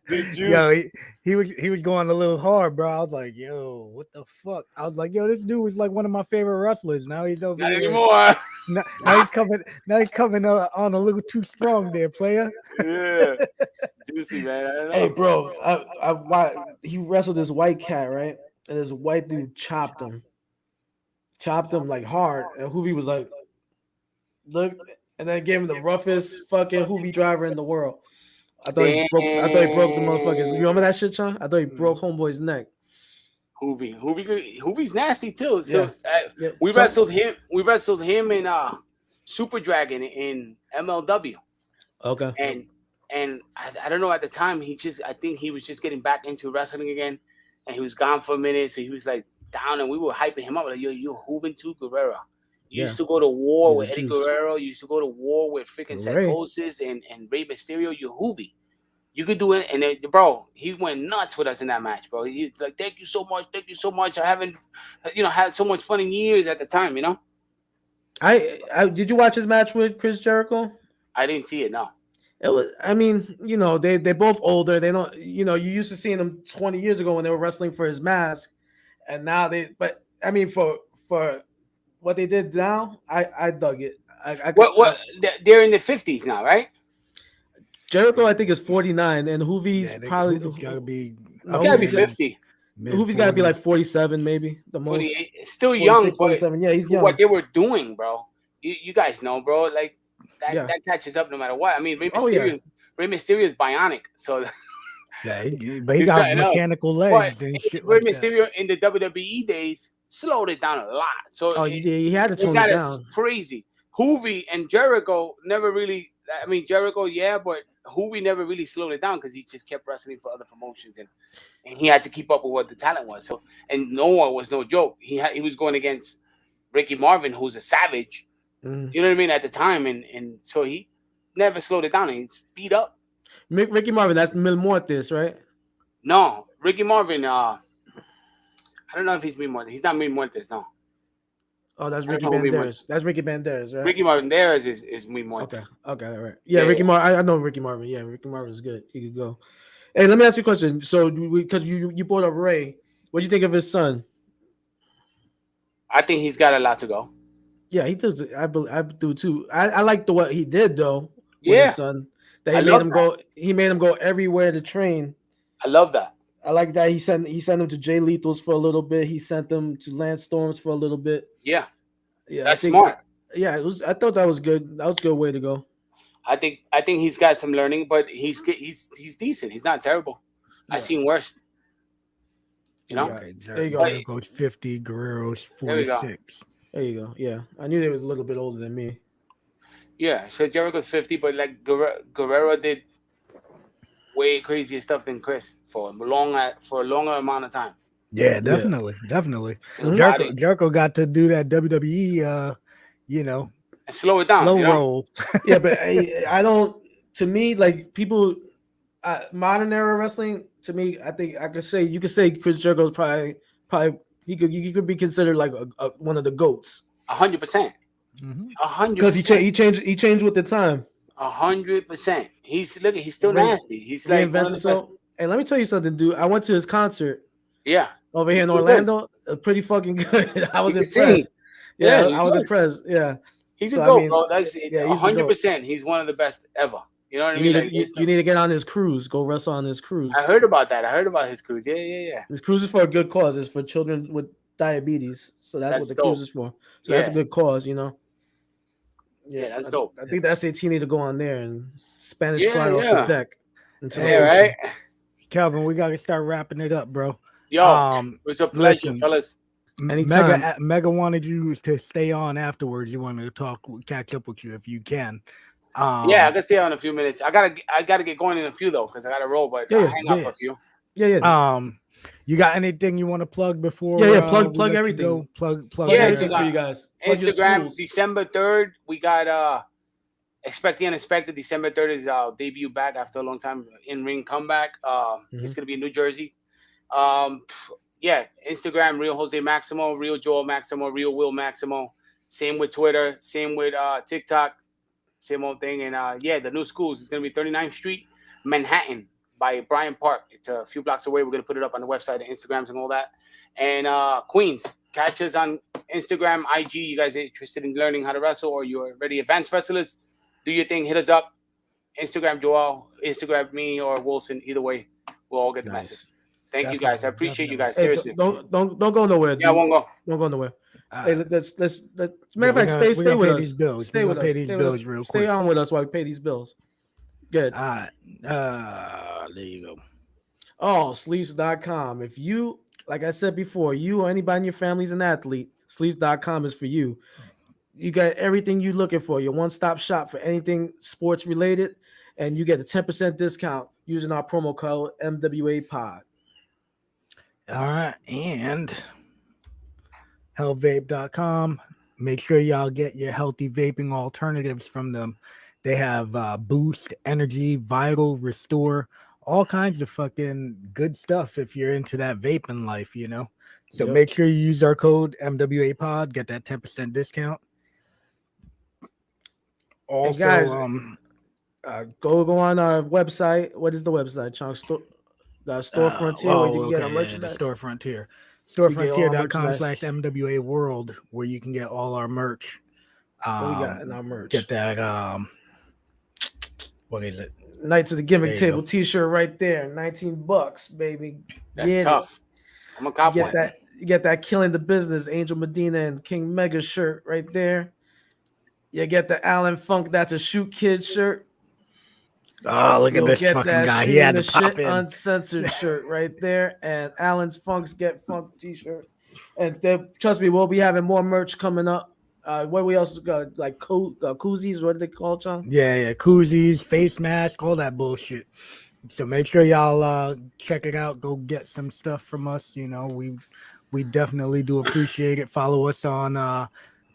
The juice. Yo, he was going a little hard, bro. I was like, yo, what the fuck? I was like, yo, this dude was like one of my favorite wrestlers. Now he's over Not here. anymore. Now he's coming. Now he's coming on a little too strong, there, player. Yeah. Juicy, man. I don't know. Hey, bro, he wrestled this white cat, right? And this white dude chopped him like hard. And Hoovy was like, look, and then gave him the roughest fucking Hoovy driver in the world. I thought he broke the motherfuckers. You remember that shit, Sean? I thought he broke homeboy's neck. Hoovy's nasty too. So Yeah. we wrestled him. We wrestled him in Super Dragon in MLW. Okay. And I don't know, at the time I think he was just getting back into wrestling again, and he was gone for a minute, so he was like down, and we were hyping him up like, yo, you're Juventud Guerrera. You used to go to war with Eddie Guerrero. You used to go to war with freaking Psychosis and Rey Mysterio. You're Hoovy. You could do it. And then, bro, he went nuts with us in that match, bro. He's like, thank you so much. I haven't, had so much fun in years at the time, you know? I did you watch his match with Chris Jericho? I didn't see it, no. It was, I mean, they're both older. They don't, you used to seeing them 20 years ago when they were wrestling for his mask. And now but I mean, for what they did now, I dug it. They're in the 50s now, right? Jericho, I think, is 49, and Hoovy's probably gotta be. It's gotta be 50. Hoovy's gotta be like 47, maybe the most. 48. Still young, 47. Yeah, he's young. What they were doing, bro. You guys know, bro. Like that catches up no matter what. I mean, Rey Mysterio is bionic, so. Yeah, but he got mechanical legs and shit. Rey Mysterio in the WWE days slowed it down a lot. So he had to tone it down. Crazy. Hoovy and Jericho never really. I mean, Jericho, yeah, but Hoovy never really slowed it down because he just kept wrestling for other promotions, and he had to keep up with what the talent was. So, and Noah was no joke. He was going against Ricky Marvin, who's a savage. Mm. You know what I mean, at the time, and so he never slowed it down. He speed up. Ricky Marvin, that's Mil Muertes, right? No, Ricky Marvin. I don't know if he's Mil Muertes. He's not Mil Muertes, no. Oh, that's Ricky Banderas. That's Ricky Banderas, right? Ricky Banderas is Mil Muertes. Okay, all right. Yeah, Ricky Marvin. I know Ricky Marvin. Yeah, Ricky Marvin is good. He could go. Hey, let me ask you a question. So, because you brought up Ray, what do you think of his son? I think he's got a lot to go. Yeah, he does. I do too. I like what he did though with his son. That he made him go everywhere to train. I love that. I like that he sent him to Jay Lethal's for a little bit. He sent them to Lance Storm's for a little bit. Yeah. That's smart. Yeah, it was. I thought that was good. That was a good way to go. I think he's got some learning, but he's decent. He's not terrible. Yeah. I've seen worse. You know. Yeah, there you go. Goes 50. Guerrero's 46. There you go. Yeah, I knew they was a little bit older than me. Yeah, so Jericho's 50, but like Guerrero did way crazier stuff than Chris for a longer amount of time. Yeah, definitely. Jericho got to do that WWE, and slow it down, slow roll. Yeah, but I don't. To me, like people, modern era wrestling. To me, I think you could say Chris Jericho's probably he could be considered like one of the GOATs. 100%. 100%. Because he changed with the time. 100%. He's still Re- nasty. He's like one of the best. So, and let me tell you something, dude. I went to his concert Yeah. over here in He's good. Orlando. Pretty fucking good. I was You can impressed. see. Yeah, Yeah, I was good. impressed. Yeah. He's So, a GOAT, I mean, bro. That's he's the GOAT. 100%. He's one of the best ever. You know what I You mean? need Like, to you need to get on his cruise. Go wrestle on his cruise. I heard about that. I heard about his cruise. Yeah. His cruise is for a good cause. It's for children with diabetes. So that's what the dope. cruise is for. So that's a good cause, you know. Yeah, that's dope. I think the S.A.T need to go on there and Spanish fly off the deck. Yeah, right. Calvin, we got to start wrapping it up, bro. Yo, it's a pleasure, fellas. Mega wanted you to stay on afterwards. You wanted to catch up with you if you can. Yeah, I can stay on a few minutes. I gotta get going in a few though, because I gotta roll. But I'll hang out for a few. Yeah. You got anything you want to plug before? Plug everything. Go? Plug everything for you guys. Plug Instagram, December 3rd. We got Expect the Unexpected. December 3rd is our debut back after a long time in-ring comeback. It's gonna be in New Jersey. Instagram, Real Jose Maximo, Real Joel Maximo, Real Will Maximo. Same with Twitter, same with TikTok, same old thing. And the new schools is gonna be 39th Street, Manhattan, by Bryant Park. It's a few blocks away. We're gonna put it up on the website, the Instagrams and all that. And Queens, catch us on Instagram, IG. You guys are interested in learning how to wrestle, or you're already advanced wrestlers, do your thing, hit us up. Instagram Joel, Instagram me or Wilson. Either way, we'll all get the message. Thank you guys. I appreciate you guys. Seriously. Don't go nowhere. Dude. Yeah, I won't go. Don't go nowhere. Hey, let's matter of fact, stay with us. Bills. Stay with us. Pay these bills real quick. Stay on with us while we pay these bills. Good. There you go. Oh, sleeves.com. If you, like I said before, you or anybody in your family is an athlete, sleeves.com is for you. You got everything you're looking for. Your one-stop shop for anything sports related, and you get a 10% discount using our promo code MWAPOD. All right, and hellvape.com. Make sure y'all get your healthy vaping alternatives from them. They have Boost, Energy, Vital, Restore, all kinds of fucking good stuff if you're into that vaping life, you know. So make sure you use our code MWAPOD, get that 10% discount. Also, guys, go on our website. What is the website, Chunk? Store Frontier, where you can get our merchandise. Store Frontier. StoreFrontier.com/MWA World, where you can get all our merch. What we got in our merch? Get that. What is it? Knights of the Gimmick Table T-shirt right there, $19, baby. That's tough. I'm a cop. You get that Killing the Business Angel Medina and King Mega shirt right there. You get the Alan Funk That's a Shoot Kid shirt. Oh, look at this fucking guy. He had the shit uncensored shirt right there, and Alan's Funk's Get Funk T-shirt. And trust me, we'll be having more merch coming up. What we also got, like koozies? What do they call, John? Yeah, koozies, face mask, all that bullshit. So make sure y'all check it out. Go get some stuff from us. You know, we definitely do appreciate it. Follow us on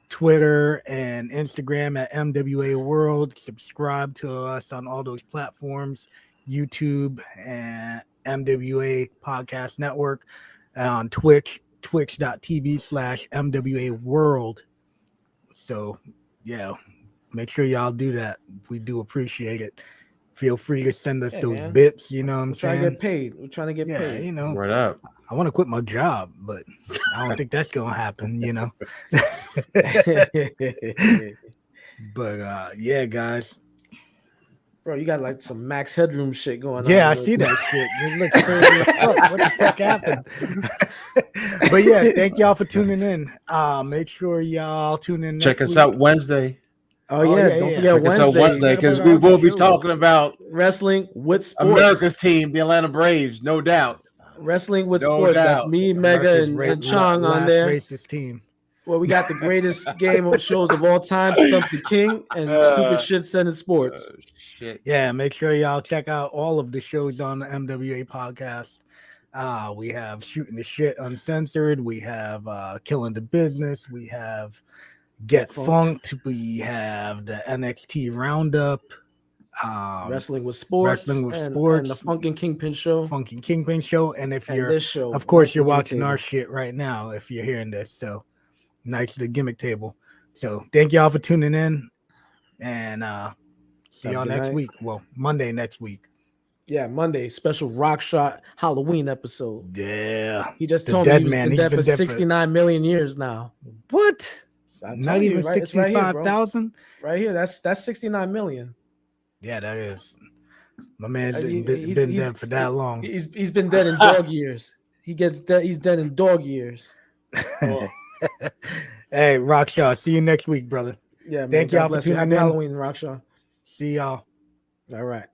Twitter and Instagram at MWA World. Subscribe to us on all those platforms, YouTube and MWA Podcast Network, on Twitch, twitch.tv/MWA World. So, yeah, make sure y'all do that. We do appreciate it. Feel free to send us those bits. You know what I'm saying? We're trying to get paid. You know, word up. I want to quit my job, but I don't think that's gonna happen. You know. But yeah, guys. Bro, you got like some max headroom shit going on. Yeah, I see that shit. It looks crazy as fuck. What the fuck happened? But yeah, thank y'all for tuning in. Make sure y'all tune in. Check us out Wednesday. Oh yeah, don't forget Check us out Wednesday, because we will be talking about wrestling with sports. America's team, the Atlanta Braves, no doubt. Wrestling with sports. Doubt. That's me, Mega, and Chong on there. Racist team. Well, we got the greatest game of shows of all time, Stump the King, and Stupid Shit Said in Sports. Shit. Yeah, make sure y'all check out all of the shows on the MWA podcast. We have Shooting the Shit Uncensored. We have Killing the Business. We have Get Funked. We have the NXT Roundup. Wrestling with Sports. And the Funkin' Kingpin Show. And if you're, this show, of course, you're watching our shit right now if you're hearing this. So, Knights of the Gimmick Table. So thank y'all for tuning in, and see Have a y'all good next night. week. Well, Monday next week. Yeah, Monday special Rock Shot Halloween episode. Yeah. He just The told me dead he's man. been He's dead been for dead for 69 million years now. what? I'm Not telling you, even right? It's right here, bro. 65,000. Right here. That's 69 million. Yeah, that is. My man's He- been dead for that long. He's been dead in dog years. He gets dead. He's dead in dog years. Hey, Rockshaw, see you next week, brother. Yeah, man. Thank God y'all for bless you. tuning Happy in. Halloween, Raksha. See y'all. All right.